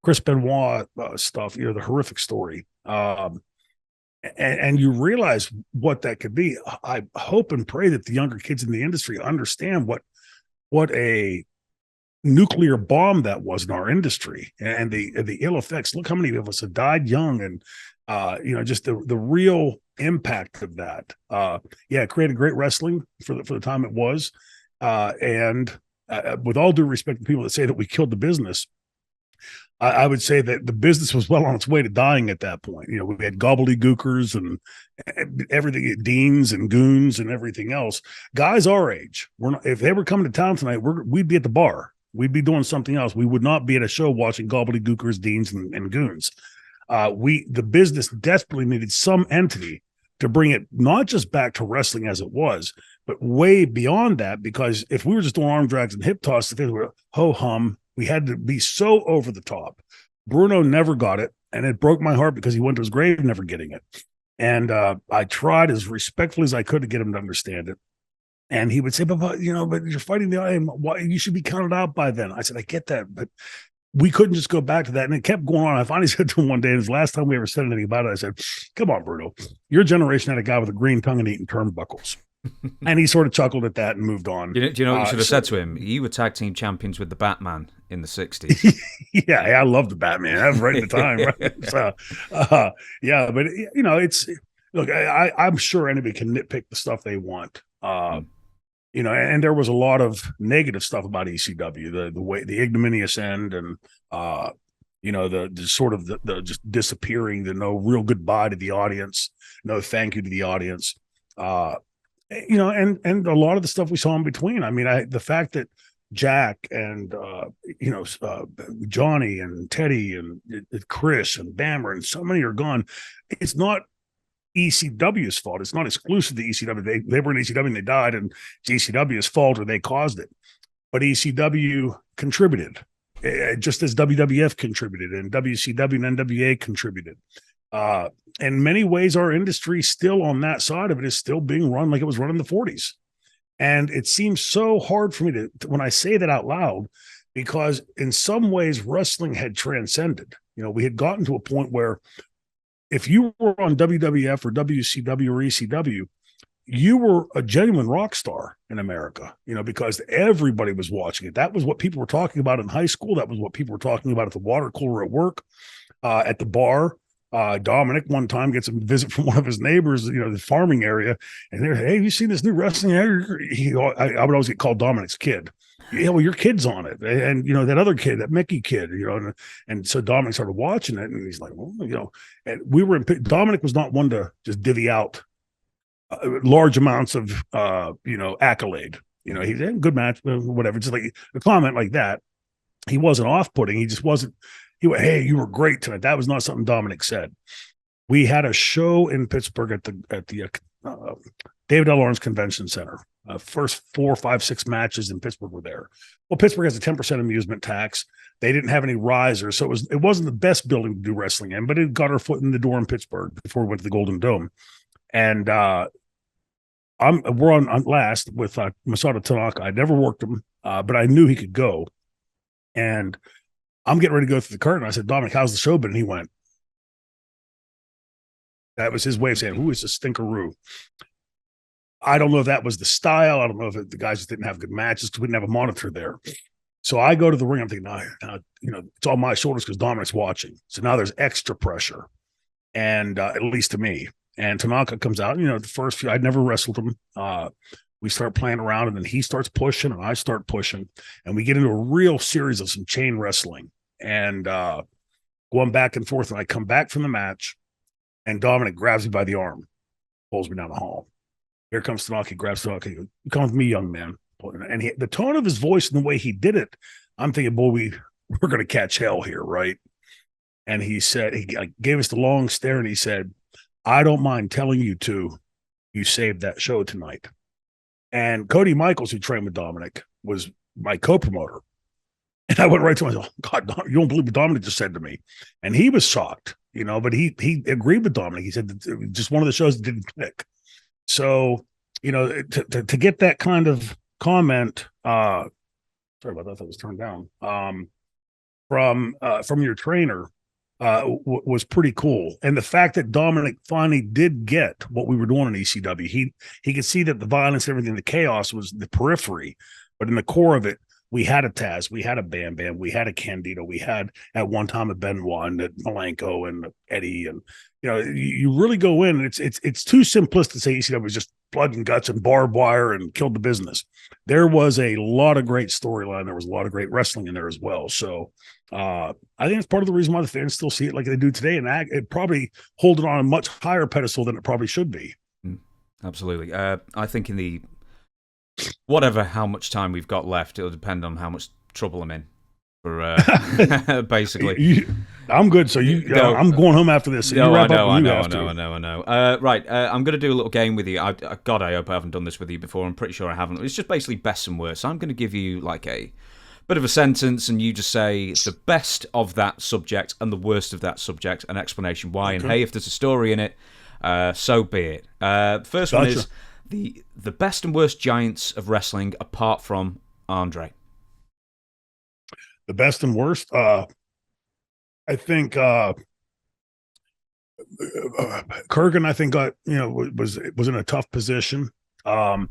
Chris Benoit stuff, the horrific story, and you realize what that could be. I hope and pray that the younger kids in the industry understand what a nuclear bomb that was in our industry, and the ill effects. Look how many of us have died young, and just the real impact of that. It created great wrestling for the time it was, and with all due respect to people that say that we killed the business, I would say that the business was well on its way to dying at that point. We had gobbledygookers and everything, deans and goons and everything else. Guys our age, if they were coming to town tonight, we'd be at the bar. We'd be doing something else. We would not be at a show watching gobbledygookers, deans, and goons. The business desperately needed some entity to bring it not just back to wrestling as it was, but way beyond that. Because if we were just doing arm drags and hip tosses, they were ho-hum. We had to be so over the top. Bruno never got it, and it broke my heart because he went to his grave never getting it. And I tried as respectfully as I could to get him to understand it. And he would say, but you're fighting the IM. Why, you should be counted out by then. I said, I get that, but we couldn't just go back to that. And it kept going on. I finally said to him one day, and it was the last time we ever said anything about it, I said, come on, Bruno, your generation had a guy with a green tongue and eating turnbuckles. And he sort of chuckled at that and moved on. Do you know what you should have said to him? You were tag team champions with the Batman in the 60s. Yeah, I love the Batman. That was right at the time. Right? So, but it's, look, I'm sure anybody can nitpick the stuff they want. And there was a lot of negative stuff about ECW, the way, the ignominious end, and the sort of the just disappearing, the no real goodbye to the audience, no thank you to the audience, and a lot of the stuff we saw in between. I mean, the fact that Jack and Johnny and Teddy and Chris and Bammer and so many are gone. It's not ECW's fault. It's not exclusive to ECW. They were in ECW and they died, and it's ECW's fault or they caused it. But ECW contributed, just as WWF contributed and WCW and NWA contributed. In many ways, our industry still on that side of it is still being run like it was run in the 40s. And it seems so hard for me to when I say that out loud, because in some ways wrestling had transcended. We had gotten to a point where if you were on WWF or WCW or ECW, you were a genuine rock star in America, because everybody was watching it. That was what people were talking about in high school. That was what people were talking about at the water cooler at work, at the bar. Dominic one time gets a visit from one of his neighbors, the farming area, and they're, hey, you seen this new wrestling? I would always get called Dominic's kid. Yeah, well, your kid's on it, and that other kid, that Mickey kid, and so Dominic started watching it, and he's like, well, and we were Dominic was not one to just divvy out large amounts of accolade. He had a good match, whatever. Just like a comment like that, he wasn't off-putting. He just wasn't. He went, "Hey, you were great tonight." That was not something Dominic said. We had a show in Pittsburgh at the David L. Lawrence Convention Center. First 4, 5, 6 matches in Pittsburgh were there. Well, Pittsburgh has a 10% amusement tax. They didn't have any risers, so it wasn't the best building to do wrestling in, but it got our foot in the door in Pittsburgh before we went to the Golden Dome. And we're on last with Masato Tanaka. I'd never worked him, but I knew he could go. And I'm getting ready to go through the curtain. I said, "Dominic, how's the show been?" And he went. That was his way of saying, "Who is a stinkeroo?" I don't know if that was the style. I don't know if the guys just didn't have good matches because we didn't have a monitor there. So I go to the ring. I'm thinking, it's on my shoulders because Dominic's watching. So now there's extra pressure, and at least to me. And Tanaka comes out. The first few, I'd never wrestled him. We start playing around, and then he starts pushing, and I start pushing, and we get into a real series of some chain wrestling and going back and forth. And I come back from the match, and Dominic grabs me by the arm, pulls me down the hall. Here comes Tanaka, grabs Tanaka. He goes, "You come with me, young man." And the tone of his voice and the way he did it, I'm thinking, boy, we're going to catch hell here, right? And he said, he gave us the long stare, and he said, "I don't mind telling you two, you saved that show tonight." And Cody Michaels, who trained with Dominic, was my co-promoter. And I went right to him. I said, "God, you don't believe what Dominic just said to me." And he was shocked, but he agreed with Dominic. He said that it was just one of the shows that didn't click. So, to get that kind of comment, sorry about that, that was turned down, from your trainer, was pretty cool. And the fact that Dominic finally did get what we were doing in ECW, he could see that the violence, everything, the chaos was the periphery, but in the core of it, we had a Taz, we had a Bam Bam, we had a Candido, we had at one time a Benoit and a Malenko and Eddie, and you really go in, and it's too simplistic to say ECW was just blood and guts and barbed wire and killed the business. There was a lot of great storyline. There was a lot of great wrestling in there as well. So I think it's part of the reason why the fans still see it like they do today, and it probably hold it on a much higher pedestal than it probably should be. Absolutely. I think in the how much time we've got left, it'll depend on how much trouble I'm in. For basically, I'm good. So I'm going home after this. So I know. Right, I'm going to do a little game with you. God, I hope I haven't done this with you before. I'm pretty sure I haven't. It's just basically best and worst. So I'm going to give you like a bit of a sentence, and you just say the best of that subject and the worst of that subject, an explanation why. Okay. And hey, if there's a story in it, so be it. First one is the best and worst giants of wrestling apart from Andre. The best and worst, I think Kurgan, I think got was in a tough position. I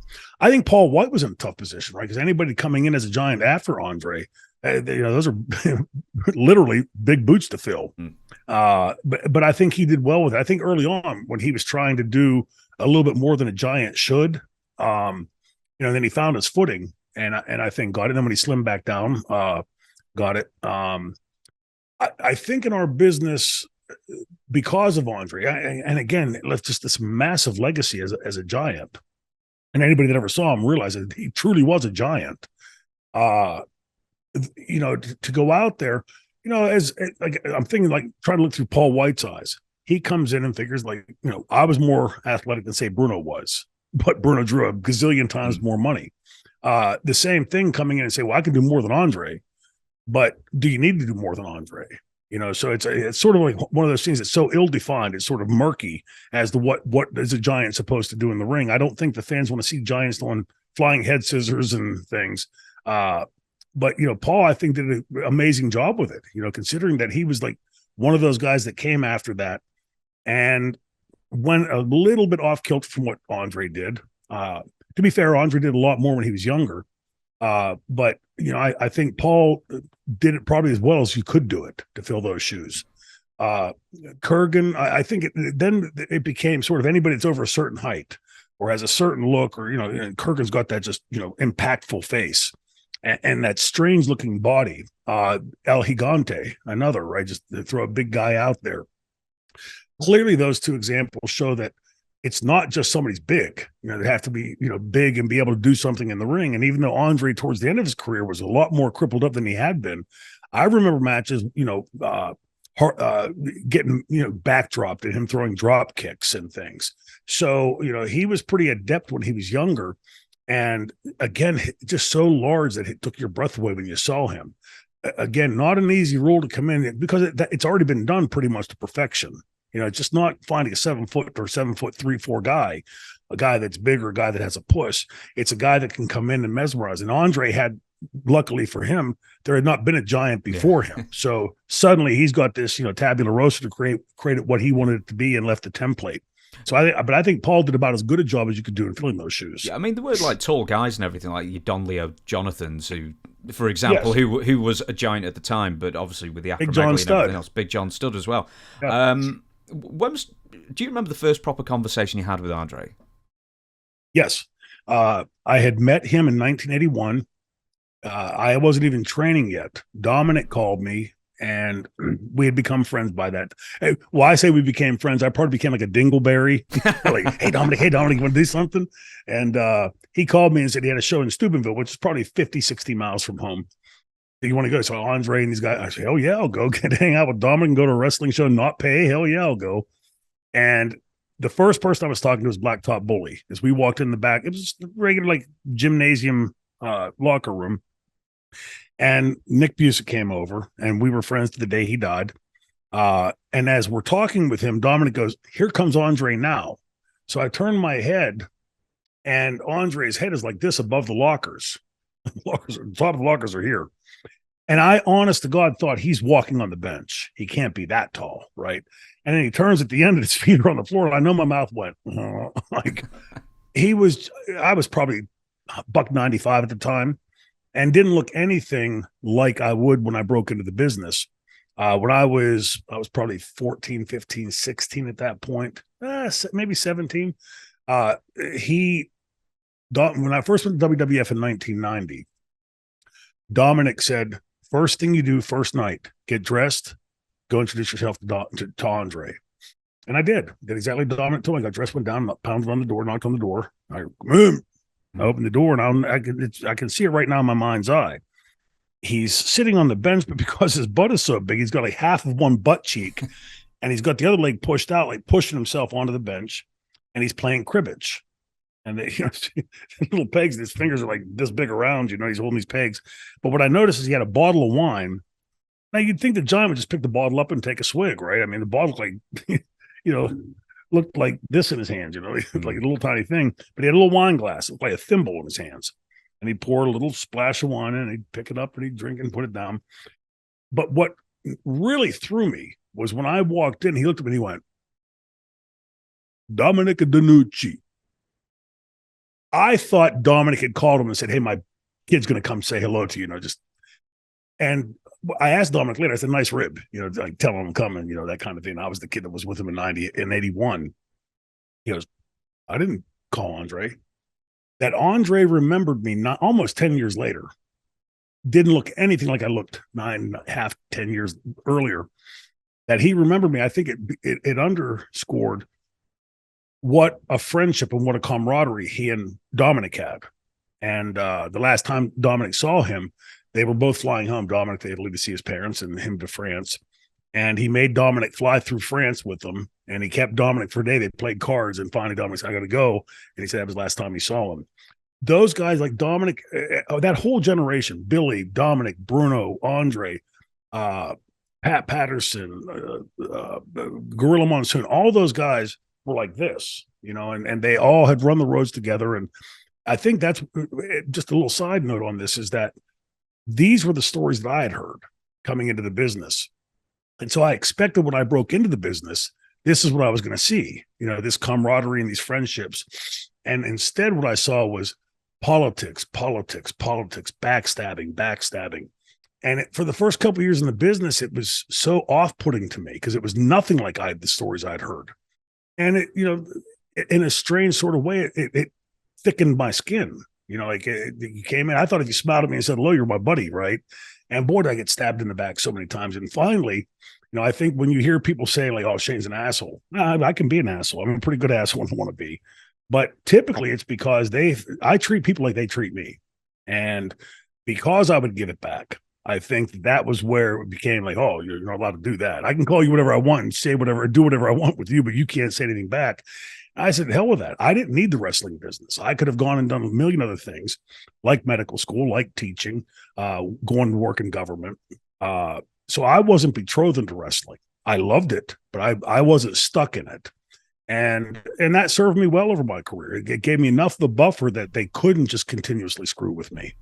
think Paul White was in a tough position, right? Because anybody coming in as a giant after Andre, those are literally big boots to fill. But I think he did well with it. I think early on when he was trying to do a little bit more than a giant should, then he found his footing, and I think got it. And then when he slimmed back down, got it. I think in our business, because of Andre, and again, left just this massive legacy as a giant, and anybody that ever saw him realized that he truly was a giant. To go out there, as like I'm thinking, like trying to look through Paul White's eyes. He comes in and figures I was more athletic than say Bruno was, but Bruno drew a gazillion times more money. The same thing coming in and say, well, I can do more than Andre. But do you need to do more than Andre? So it's sort of like one of those things that's so ill-defined. It's sort of murky as to what is a giant supposed to do in the ring. I don't think the fans want to see giants doing flying head scissors and things. But Paul, I think, did an amazing job with it, considering that he was like one of those guys that came after that and went a little bit off kilter from what Andre did. To be fair, Andre did a lot more when he was younger. But I think Paul did it probably as well as you could do it to fill those shoes. Kurgan, I think then it became sort of anybody that's over a certain height or has a certain look, or Kurgan's got that just impactful face and that strange looking body. El Gigante, another, right? Just to throw a big guy out there. Clearly, those two examples show that it's not just somebody's big. They have to be, big and be able to do something in the ring. And even though Andre, towards the end of his career, was a lot more crippled up than he had been, I remember matches, getting, backdropped and him throwing drop kicks and things. So, he was pretty adept when he was younger. And again, just so large that it took your breath away when you saw him. Again, not an easy role to come in because it's already been done pretty much to perfection. It's just not finding a 7 foot or 7 foot 3-4 guy, a guy that's bigger, a guy that has a push. It's a guy that can come in and mesmerize. And Andre had, luckily for him, there had not been a giant before him. So suddenly he's got this, tabula rasa to create what he wanted it to be and left the template. So I think Paul did about as good a job as you could do in filling those shoes. Yeah, I mean, there were like tall guys and everything, like your Don Leo Jonathans, who, for example, who was a giant at the time, but obviously with the acromegaly and everything else, Big John Studd as well. Yeah. Do you remember the first proper conversation you had with Andre? Yes. I had met him in 1981. I wasn't even training yet. Dominic called me, and we had become friends by that. Well, I say we became friends. I probably became like a dingleberry. Like, hey, Dominic, you want to do something? And he called me and said he had a show in Steubenville, which is probably 50, 60 miles from home. You want to go? So Andre and these guys, I said, oh, yeah, I'll go hang out with Dominic and go to a wrestling show and not pay. Hell yeah, I'll go. And the first person I was talking to was Blacktop Bully. As we walked in the back, it was just a regular like gymnasium locker room. And Nick Busick came over, and we were friends to the day he died. And as we're talking with him, Dominic goes, here comes Andre now. So I turned my head, and Andre's head is like this above the lockers. The top of the lockers are here. And I, honest to God, thought he's walking on the bench. He can't be that tall, right? And then he turns at the end, and his feet are on the floor. And I know my mouth went, like I was probably $195 at the time, and didn't look anything like I would when I broke into the business. When I was probably 14, 15, 16 at that point, maybe 17. When I first went to WWF in 1990, Dominic said, first thing you do first night, get dressed, go introduce yourself to Andre. And I did exactly what Dominic told me. I got dressed, went down, pounded on the door, knocked on the door. I opened the door, and I can see it right now in my mind's eye. He's sitting on the bench, but because his butt is so big, he's got like half of one butt cheek, and he's got the other leg pushed out, like pushing himself onto the bench, and he's playing cribbage. And they, little pegs, his fingers are like this big around, he's holding these pegs. But what I noticed is he had a bottle of wine. Now, you'd think the giant would just pick the bottle up and take a swig, right? I mean, the bottle, like, looked like this in his hands, like a little tiny thing. But he had a little wine glass, like a thimble in his hands. And he'd pour a little splash of wine in, and he'd pick it up, and he'd drink it and put it down. But what really threw me was when I walked in, he looked at me and he went, Dominic DeNucci. I thought Dominic had called him and said, hey, my kid's going to come say hello to you, and I asked Dominic later, I said, nice rib, like tell him I'm coming, that kind of thing. I was the kid that was with him in 81. He goes, I didn't call Andre. That Andre remembered me not almost 10 years later. Didn't look anything like I looked 9.5, 10 years earlier. That he remembered me, I think it underscored what a friendship and what a camaraderie he and Dominic had. And the last time Dominic saw him, they were both flying home, Dominic to Italy to see his parents and him to France. And he made Dominic fly through France with them. And he kept Dominic for a day. They played cards. And finally, Dominic said, I got to go. And he said that was the last time he saw him. Those guys like Dominic, that whole generation, Billy, Dominic, Bruno, Andre, Pat Patterson, Gorilla Monsoon, all those guys were like this, and they all had run the roads together. And I think that's just a little side note on this is that these were the stories that I had heard coming into the business. And so I expected when I broke into the business, this is what I was going to see, this camaraderie and these friendships. And instead, what I saw was politics, backstabbing. And for the first couple of years in the business, it was so off-putting to me because it was nothing like the stories I'd heard. And it, in a strange sort of way, it thickened my skin. You came in, I thought if you smiled at me and said, hello, you're my buddy, right? And boy, did I get stabbed in the back so many times. And finally, I think when you hear people say like, oh, Shane's an asshole, I can be an asshole. I'm a pretty good asshole if I want to be. But typically it's because I treat people like they treat me. And because I would give it back, I think that was where it became like, oh, you're not allowed to do that. I can call you whatever I want and say whatever, do whatever I want with you, but you can't say anything back. I said, hell with that. I didn't need the wrestling business. I could have gone and done a million other things, like medical school, like teaching, going to work in government. So I wasn't betrothed into wrestling. I loved it, but I wasn't stuck in it. And that served me well over my career. It gave me enough of the buffer that they couldn't just continuously screw with me.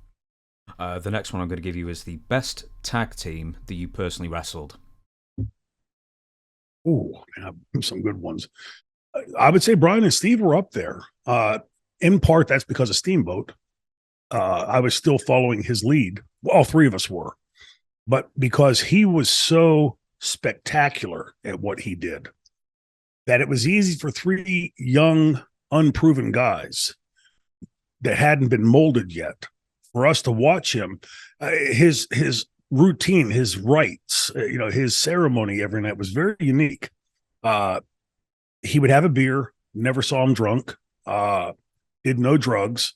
The next one I'm going to give you is the best tag team that you personally wrestled. Ooh, yeah, some good ones. I would say Brian and Steve were up there. In part, that's because of Steamboat. I was still following his lead. Well, all three of us were. But because he was so spectacular at what he did, that it was easy for three young, unproven guys that hadn't been molded yet for us to watch him. His routine, his rites, his ceremony every night was very unique. He would have a beer, never saw him drunk, did no drugs.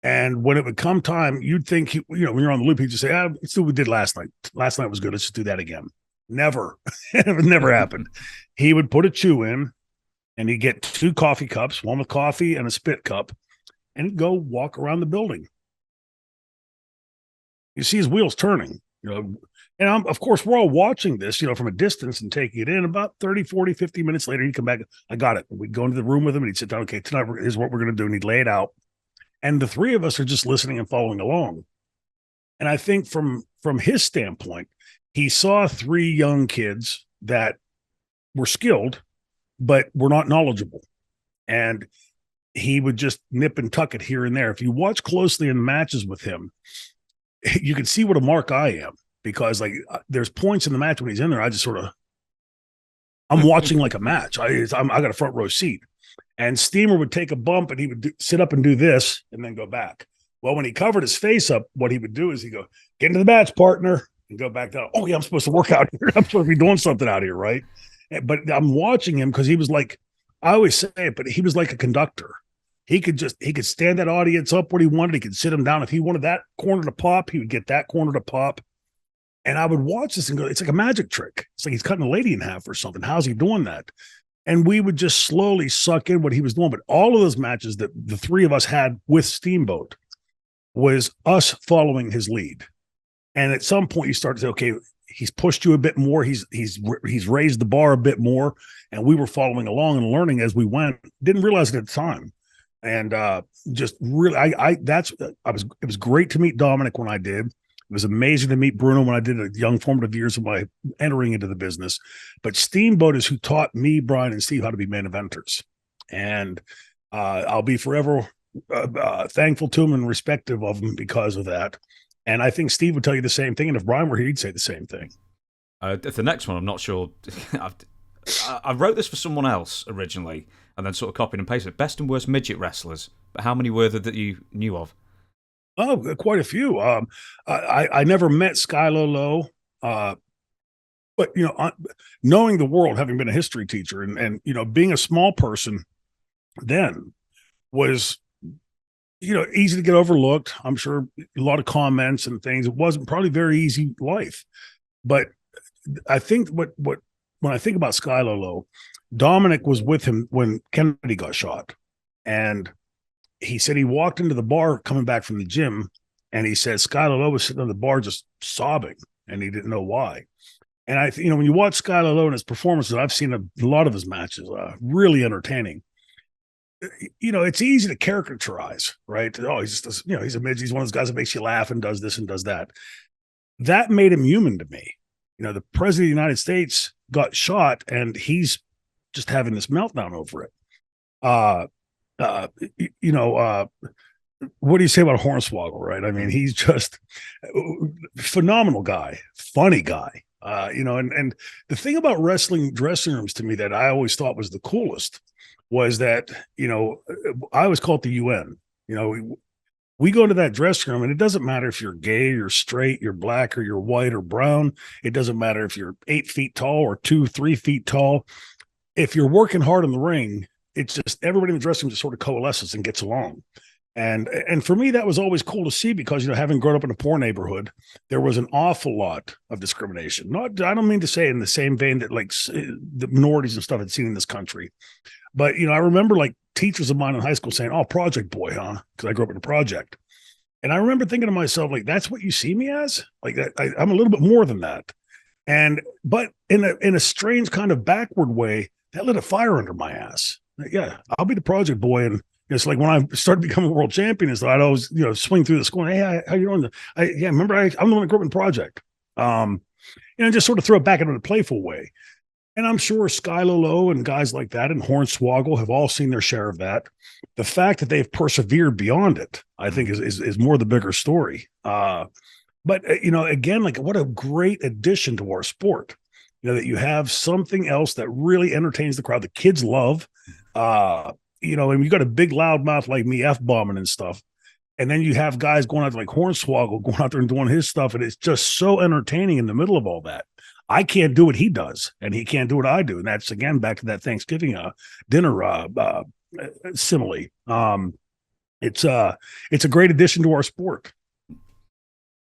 And when it would come time, you'd think, when you're on the loop, he'd just say, let's do what we did last night. Last night was good. Let's just do that again. Never. It never happened. He would put a chew in and he'd get 2 coffee cups, one with coffee and a spit cup, and he'd go walk around the building. You see his wheels turning, and of course, we're all watching this, from a distance and taking it in. About 30, 40, 50 minutes later, he'd come back. I got it. We'd go into the room with him and he'd sit down. Okay, tonight is what we're going to do. And he'd lay it out. And the three of us are just listening and following along. And I think from his standpoint, he saw 3 young kids that were skilled, but were not knowledgeable. And he would just nip and tuck it here and there. If you watch closely in matches with him, you can see what a mark I am, because there's points in the match when he's in there, I just I'm watching like a match. I got a front row seat. And Steamer would take a bump and he would sit up and do this and then go back. Well, when he covered his face up, what he would do is he'd go, get into the match, partner, and go back down. Oh, yeah, I'm supposed to work out here. I'm supposed to be doing something out here, right? But I'm watching him because he was like, I always say it, but he was like a conductor. He could stand that audience up when he wanted. He could sit them down. If he wanted that corner to pop, he would get that corner to pop. And I would watch this and go, it's like a magic trick. It's like he's cutting a lady in half or something. How's he doing that? And we would just slowly suck in what he was doing. But all of those matches that the three of us had with Steamboat was us following his lead. And at some point you start to say, okay, he's pushed you a bit more. He's raised the bar a bit more. And we were following along and learning as we went. Didn't realize it at the time. And just really, it was great to meet Dominic when I did. It was amazing to meet Bruno when I did the young formative years of my entering into the business. But Steamboat is who taught me, Brian and Steve, how to be main eventers. And I'll be forever thankful to him and respective of him because of that. And I think Steve would tell you the same thing. And if Brian were here, he'd say the same thing. The next one, I'm not sure. I wrote this for someone else originally and then sort of copied and pasted it. Best and worst midget wrestlers. But how many were there that you knew of? Oh, quite a few. I never met Skylo Low, but knowing the world, having been a history teacher, and being a small person, then was easy to get overlooked. I'm sure a lot of comments and things. It wasn't probably very easy life, but I think when I think about Skylo Low, Dominic was with him when Kennedy got shot, and he said he walked into the bar coming back from the gym, and he said Skylo Low was sitting on the bar just sobbing, and he didn't know why. And when you watch Skylo Low and his performances, I've seen a lot of his matches, really entertaining. It's easy to caricaturize, right? Oh, he's just he's a midget. He's one of those guys that makes you laugh and does this and does that. That made him human to me. The president of the United States got shot, and he's just having this meltdown over it. What do you say about Hornswoggle, right? I mean, he's just phenomenal guy, funny guy. And the thing about wrestling dressing rooms to me that I always thought was the coolest was that, I always call it the UN. We go into that dressing room, and it doesn't matter if you're gay, you're straight, you're black, or you're white or brown. It doesn't matter if you're 8 feet tall or 3 feet tall. If you're working hard in the ring, it's just everybody in the dressing room just sort of coalesces and gets along. And for me, that was always cool to see because, having grown up in a poor neighborhood, there was an awful lot of discrimination. Not, I don't mean to say in the same vein that like the minorities and stuff had seen in this country, but, I remember like teachers of mine in high school saying, "Oh, project boy, huh?" Because I grew up in a project. And I remember thinking to myself, like, that's what you see me as? Like, I'm a little bit more than that. But in a strange kind of backward way, that lit a fire under my ass. Yeah, I'll be the project boy. And it's like when I started becoming a world champion, is that I'd always, swing through the school. Hey, how you doing? Remember, I'm the one that grew up in project. Just sort of throw it back into a playful way. And I'm sure Skylar Lowe and guys like that and Hornswoggle have all seen their share of that. The fact that they've persevered beyond it, I think, is more the bigger story. But again, like, what a great addition to our sport. That you have something else that really entertains the crowd. The kids love, and you got a big loud mouth like me, F-bombing and stuff. And then you have guys going out like Hornswoggle going out there and doing his stuff. And it's just so entertaining in the middle of all that. I can't do what he does, and he can't do what I do. And that's, again, back to that Thanksgiving dinner simile. It's a great addition to our sport.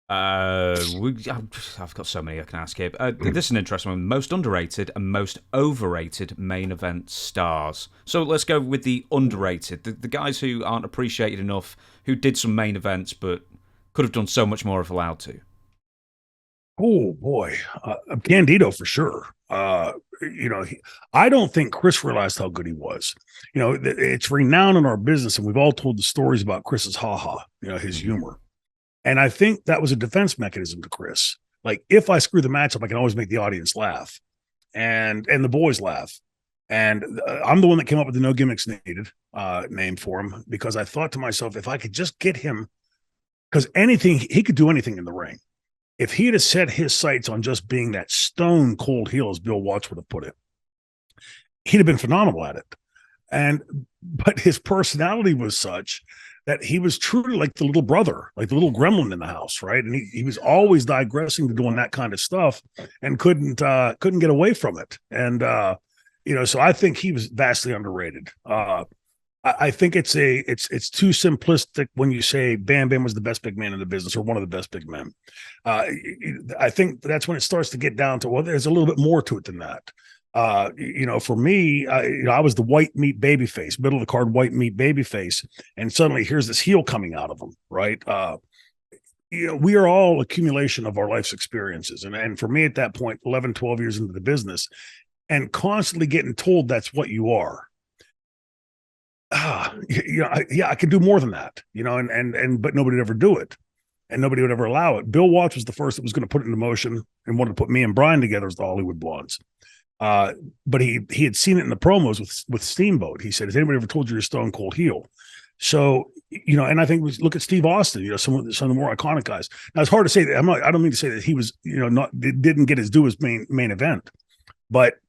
I've got so many I can ask here. This is an interesting one. Most underrated and most overrated main event stars. So let's go with the underrated. The guys who aren't appreciated enough, who did some main events but could have done so much more if allowed to. Oh boy, Candido for sure. I don't think Chris realized how good he was. It's renowned in our business, and we've all told the stories about Chris's ha-ha, his humor. And I think that was a defense mechanism to Chris. Like, if I screw the matchup, I can always make the audience laugh, and the boys laugh. And I'm the one that came up with the no gimmicks needed name for him, because I thought to myself, if I could just get him, because he could do anything in the ring. If he'd have set his sights on just being that stone cold heel, as Bill Watts would have put it, he'd have been phenomenal at it. But his personality was such that he was truly like the little brother, like the little gremlin in the house, right? And he was always digressing to doing that kind of stuff and couldn't get away from it. And so I think he was vastly underrated. I think it's too simplistic when you say Bam Bam was the best big man in the business or one of the best big men. I think that's when it starts to get down to, well, there's a little bit more to it than that. For me, I was the white meat baby face, middle of the card white meat baby face, and suddenly here's this heel coming out of him, right? We are all accumulation of our life's experiences. And for me at that point, 11, 12 years into the business, and constantly getting told that's what you are. I could do more than that, but nobody would ever do it, and nobody would ever allow it. Bill Watts was the first that was going to put it into motion and wanted to put me and Brian together as the Hollywood Blondes. But he had seen it in the promos with Steamboat. He said, "Has anybody ever told you you're a stone cold heel?" So, and I think we look at Steve Austin, some of the more iconic guys. Now, it's hard to say that I don't mean to say that he was, didn't get his due as main event, but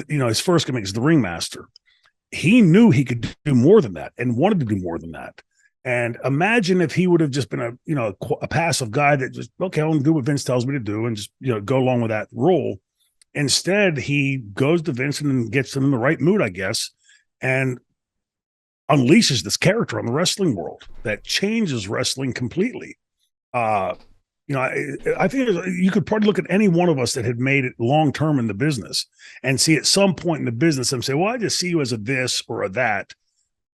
his first gimmick is the ringmaster. He knew he could do more than that and wanted to do more than that. And imagine if he would have just been a passive guy that just, okay, I'll do what Vince tells me to do and just, go along with that role. Instead, he goes to Vince and gets him in the right mood, I guess, and unleashes this character on the wrestling world that changes wrestling completely. I think you could probably look at any one of us that had made it long term in the business and see at some point in the business and say, well, I just see you as a this or a that.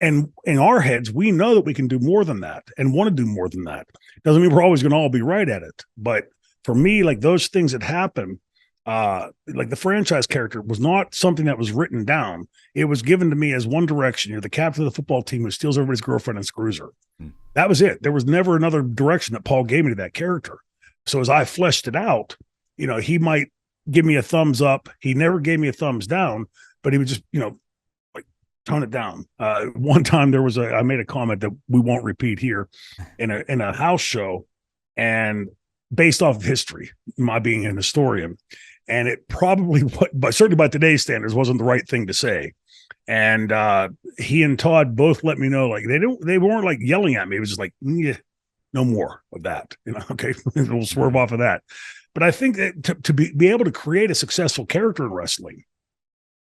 And in our heads, we know that we can do more than that and want to do more than that. Doesn't mean we're always going to all be right at it. But for me, like those things that happen, like the franchise character was not something that was written down. It was given to me as one direction. You're the captain of the football team who steals everybody's girlfriend and screws her. That was it. There was never another direction that Paul gave me to that character. So as I fleshed it out, he might give me a thumbs up. He never gave me a thumbs down, but he would just, like tone it down. One time I made a comment that we won't repeat here in a house show, and based off of history, my being an historian, and it probably, but certainly by today's standards, wasn't the right thing to say. And he and Todd both let me know, like they weren't like yelling at me. It was just like, yeah, no more of that. Okay, we'll swerve off of that. But I think that to be able to create a successful character in wrestling,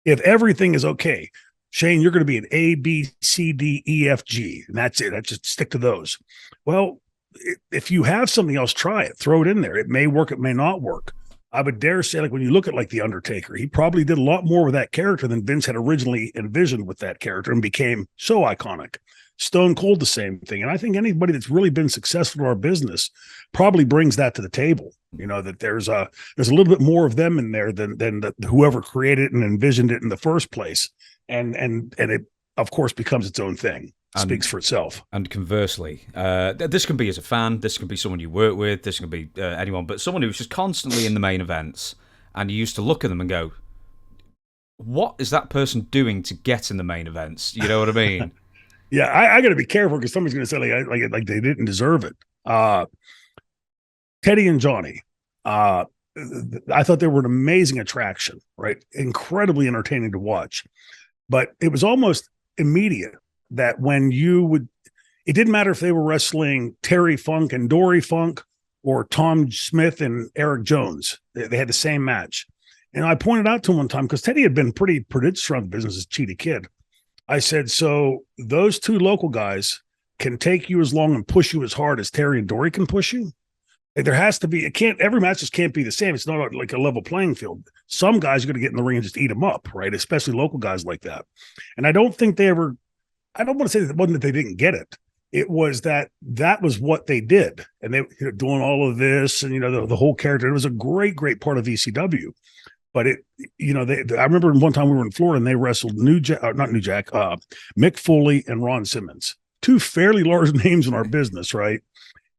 if everything is okay, Shane, you're going to be an A, B, C, D, E, F, G, and that's it. I just stick to those. Well, if you have something else, try it. Throw it in there. It may work. It may not work. I would dare say, like when you look at like The Undertaker, he probably did a lot more with that character than Vince had originally envisioned with that character and became so iconic. Stone Cold, the same thing. And I think anybody that's really been successful in our business probably brings that to the table. You know, that there's a little bit more of them in there than whoever created it and envisioned it in the first place. And it, of course, becomes its own thing. Speaks for itself. And conversely, this can be as a fan, this can be someone you work with, this can be anyone, but someone who's just constantly in the main events, and you used to look at them and go, what is that person doing to get in the main events? You know what I mean? Yeah, I got to be careful because somebody's going to say like they didn't deserve it. Teddy and Johnny, I thought they were an amazing attraction, right? Incredibly entertaining to watch, but it was almost immediate that when it didn't matter if they were wrestling Terry Funk and Dory Funk or Tom Smith and Eric Jones. They had the same match. And I pointed out to him one time, because Teddy had been pretty prodigious around the business as Cheetah Kid. I said, so those two local guys can take you as long and push you as hard as Terry and Dory can push you? There has to be, every match just can't be the same. It's not like a level playing field. Some guys are going to get in the ring and just eat them up, right? Especially local guys like that. And I don't think they ever, I don't want to say that it wasn't that they didn't get it. It was that was what they did. And they were doing all of this and, the whole character. It was a great, great part of ECW. But I remember one time we were in Florida and they wrestled Mick Foley and Ron Simmons, two fairly large names in our business, right?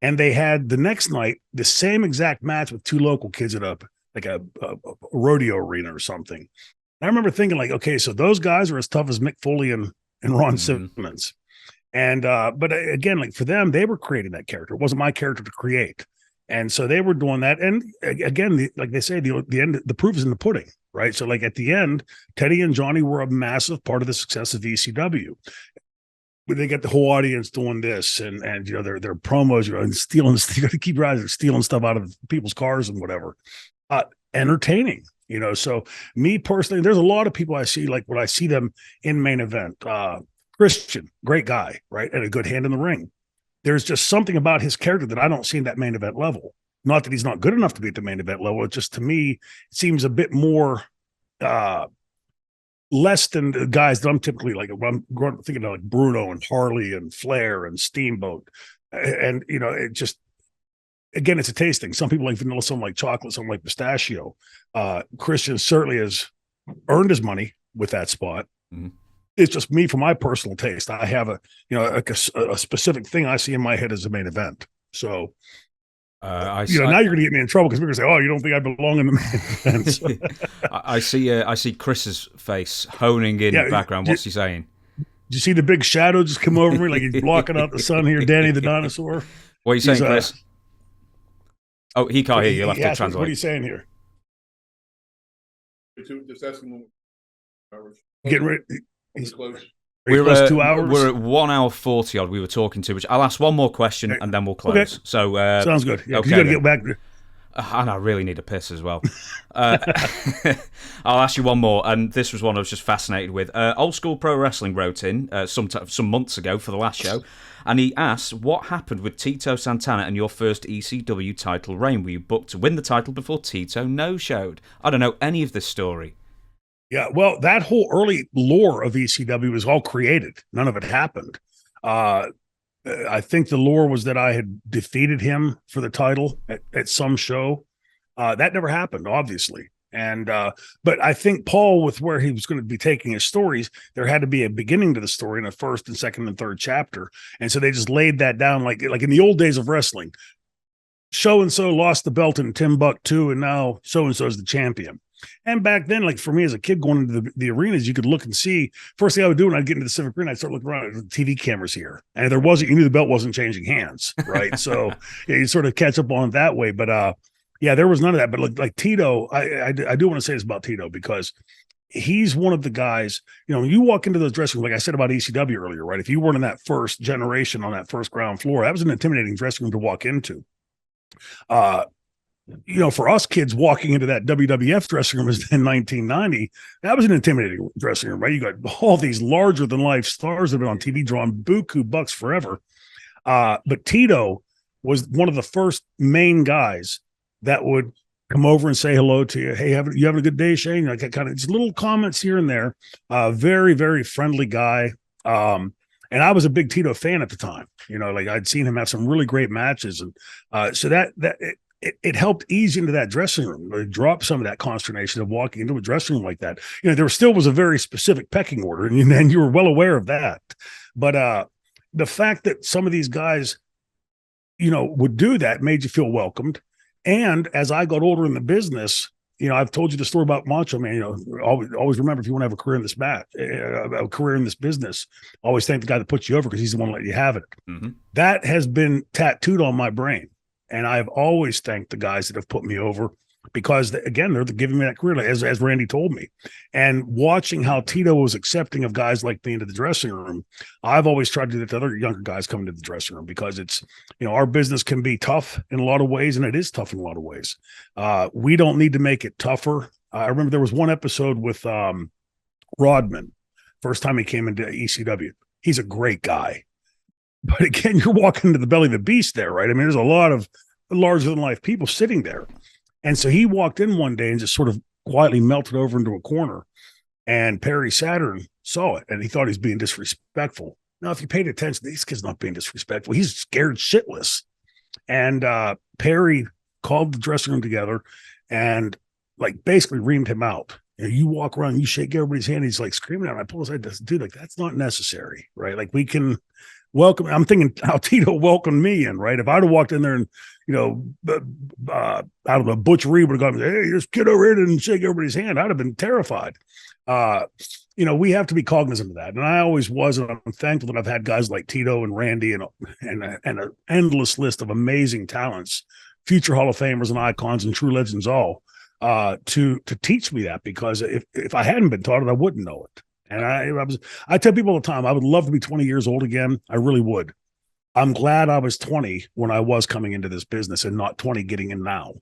And they had the next night the same exact match with two local kids at a rodeo arena or something. And I remember thinking like, okay, so those guys are as tough as Mick Foley and Ron Simmons. And but again, like for them, they were creating that character. It wasn't my character to create. And so they were doing that. And again, like they say, the end, the proof is in the pudding, right? So like at the end, Teddy and Johnny were a massive part of the success of ECW. But they get the whole audience doing this and their promos, and stealing, keep rising, stealing stuff out of people's cars and whatever. Entertaining, So me personally, there's a lot of people I see, like when I see them in main event, Christian, great guy, right? And a good hand in the ring. There's just something about his character that I don't see in that main event level. Not that he's not good enough to be at the main event level. It just, to me, it seems a bit more less than the guys that I'm typically like. I'm thinking of like Bruno and Harley and Flair and Steamboat. And, it just, again, it's a tasting. Some people like vanilla, some like chocolate, some like pistachio. Christian certainly has earned his money with that spot. Mm-hmm. It's just me, for my personal taste. I have a specific thing I see in my head as a main event. So, now you're going to get me in trouble because we're going to say, "Oh, you don't think I belong in the main event?" I see Chris's face honing in the background. What's he saying? Do you see the big shadow just come over me like he's blocking out the sun here, Danny the dinosaur? What are you saying, Chris? Oh, he can't hear you. You'll have to translate. What are you saying here? Just asking. Getting ready. He's close. We're 2 hours. We're at 1 hour 40 odd. We were talking to, which I'll ask one more question and then we'll close. Okay. So sounds good. Yeah, okay, you got to get back there. And I really need a piss as well. I'll ask you one more, and this was one I was just fascinated with. Old School Pro Wrestling wrote in some months ago for the last show, and he asked, what happened with Tito Santana and your first ECW title reign? Were you booked to win the title before Tito no-showed? I don't know any of this story. Yeah, well, that whole early lore of ECW was all created. None of it happened. I think the lore was that I had defeated him for the title at some show. That never happened, obviously. And but I think Paul, with where he was going to be taking his stories, there had to be a beginning to the story in a first and second and third chapter. And so they just laid that down like in the old days of wrestling. So-and-so lost the belt in Timbuktu, and now so-and-so is the champion. And back then, like for me as a kid going into the arenas, you could look and see. First thing I would do when I'd get into the Civic Arena, I'd start looking around at the TV cameras here. And you knew the belt wasn't changing hands, right? So you sort of catch up on it that way. But there was none of that. But like Tito, I do want to say this about Tito because he's one of the guys, when you walk into those dressing rooms, like I said about ECW earlier, right? If you weren't in that first generation on that first ground floor, that was an intimidating dressing room to walk into. for us kids walking into that WWF dressing room in 1990, that was an intimidating dressing room, right? You got all these larger than life stars that have been on TV drawing buku bucks forever. But Tito was one of the first main guys that would come over and say hello to you. Hey, you having a good day, Shane? Like kind of just little comments here and there. Very, very friendly guy. And I was a big Tito fan at the time. Like I'd seen him have some really great matches, and so that it helped ease into that dressing room. It dropped some of that consternation of walking into a dressing room like that. There still was a very specific pecking order, and you were well aware of that. But the fact that some of these guys, would do that made you feel welcomed. And as I got older in the business, I've told you the story about Macho Man. Always remember, if you want to have a career in this a career in this business, always thank the guy that puts you over, because he's the one that let you have it. Mm-hmm. That has been tattooed on my brain. And I've always thanked the guys that have put me over, because again, they're giving me that career, as Randy told me. And watching how Tito was accepting of guys like me into the dressing room, I've always tried to do that to other younger guys coming to the dressing room, because it's, our business can be tough in a lot of ways, and it is tough in a lot of ways. We don't need to make it tougher. I remember there was one episode with Rodman, first time he came into ECW. He's a great guy. But again, you're walking into the belly of the beast there, right? I mean, there's a lot of larger than life people sitting there. And so he walked in one day and just sort of quietly melted over into a corner. And Perry Saturn saw it, and he thought he was being disrespectful. Now, if you paid attention, this kid's not being disrespectful. He's scared shitless. And Perry called the dressing room together and like basically reamed him out. You walk around, you shake everybody's hand. He's like screaming out. I pull his head, dude, like that's not necessary, right? Like we can welcome. I'm thinking how Tito welcomed me in, right? If I'd have walked in there and, out of a Butch Reed would have gone, hey, just get over here and shake everybody's hand, I'd have been terrified. We have to be cognizant of that. And I always was, and I'm thankful that I've had guys like Tito and Randy and an endless list of amazing talents, future Hall of Famers and icons and true legends all, to teach me that, because if I hadn't been taught it, I wouldn't know it. And I tell people all the time, I would love to be 20 years old again. I really would. I'm glad I was 20 when I was coming into this business and not 20 getting in now.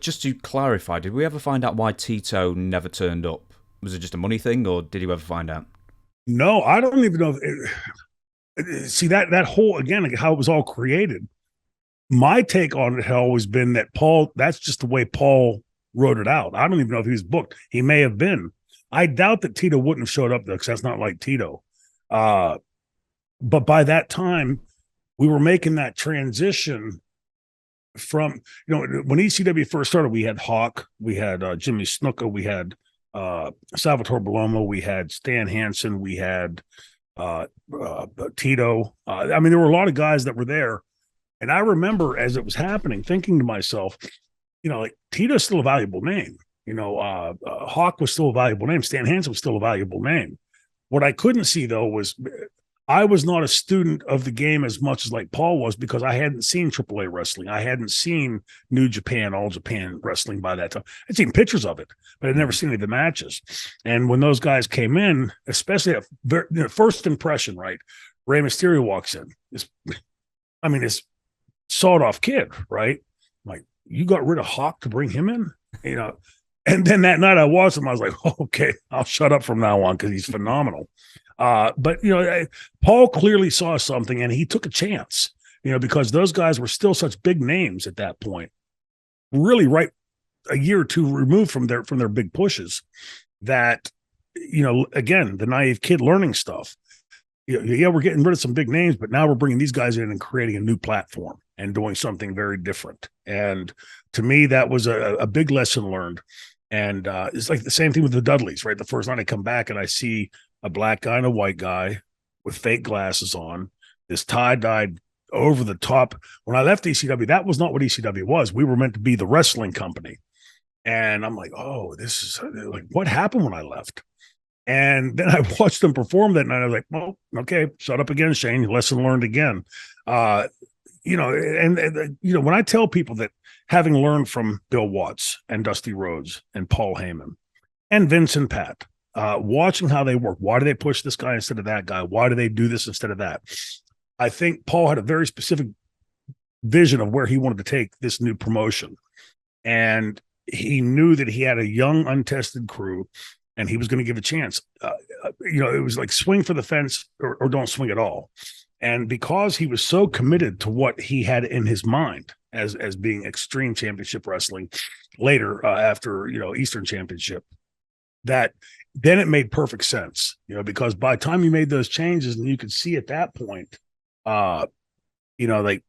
Just to clarify, did we ever find out why Tito never turned up? Was it just a money thing, or did you ever find out? No, I don't even know. See, that whole, again, like how it was all created. My take on it had always been that that's just the way Paul wrote it out. I don't even know if he was booked. He may have been. I doubt that Tito wouldn't have showed up, though, because that's not like Tito. But by that time, we were making that transition from, when ECW first started, we had Hawk, we had Jimmy Snuka, we had Salvatore Bellomo, we had Stan Hansen, we had Tito. I mean, there were a lot of guys that were there. And I remember as it was happening, thinking to myself, like Tito's still a valuable name. Hawk was still a valuable name. Stan Hansen was still a valuable name. What I couldn't see, though, was I was not a student of the game as much as like Paul was, because I hadn't seen AAA wrestling. I hadn't seen New Japan, All Japan wrestling by that time. I'd seen pictures of it, but I'd never seen any of the matches. And when those guys came in, especially at first impression, right? Rey Mysterio walks in. This sawed-off kid, right? Like, you got rid of Hawk to bring him in? And then that night I watched him, I was like, oh, okay, I'll shut up from now on, because he's phenomenal. But Paul clearly saw something, and he took a chance, because those guys were still such big names at that point, really right a year or two removed from their big pushes, that, again, the naive kid learning stuff. Yeah, we're getting rid of some big names, but now we're bringing these guys in and creating a new platform and doing something very different. And to me, that was a big lesson learned. And it's like the same thing with the Dudleys, right? The first night I come back and I see a black guy and a white guy with fake glasses on, this tie-dyed over the top. When I left ECW, that was not what ECW was. We were meant to be the wrestling company. And I'm like, oh, this is like, what happened when I left? And then I watched them perform that night. I was like, well, okay, shut up again, Shane. Lesson learned again. And when I tell people that, having learned from Bill Watts and Dusty Rhodes and Paul Heyman and Vince and Pat, watching how they work, why do they push this guy instead of that guy? Why do they do this instead of that? I think Paul had a very specific vision of where he wanted to take this new promotion. And he knew that he had a young, untested crew, and he was going to give a chance. It was like swing for the fence or don't swing at all. And because he was so committed to what he had in his mind as being Extreme Championship Wrestling later after, Eastern Championship, that then it made perfect sense, because by the time you made those changes, and you could see at that point, like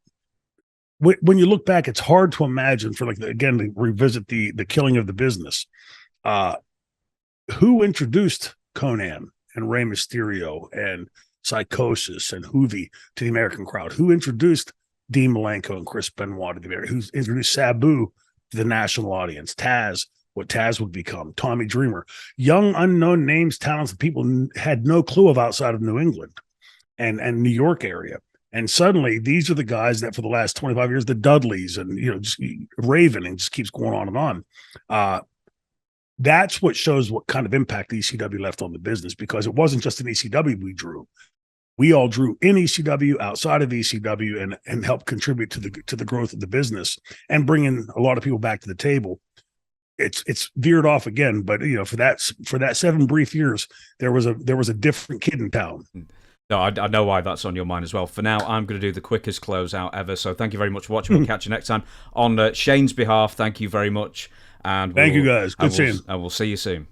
when you look back, it's hard to imagine again, to revisit the killing of the business. Who introduced Conan and Rey Mysterio and Psychosis and Hoovy to the American crowd? Who introduced Dean Malenko and Chris Benoit to the American? Who introduced Sabu to the national audience? Taz, what Taz would become, Tommy Dreamer, young, unknown names, talents that people had no clue of outside of New England and New York area. And suddenly these are the guys that for the last 25 years, the Dudleys and, just Raven, and just keeps going on and on. That's what shows what kind of impact ECW left on the business, because it wasn't just an ECW we drew. We all drew in ECW, outside of ECW, and helped contribute to the growth of the business and bringing a lot of people back to the table. It's veered off again, but for that 7 brief years, there was a different kid in town. No, I know why that's on your mind as well. For now, I'm going to do the quickest closeout ever. So thank you very much for watching. We'll catch you next time. On Shane's behalf, thank you very much. And thank you guys. Good seeing you. And we'll see you soon.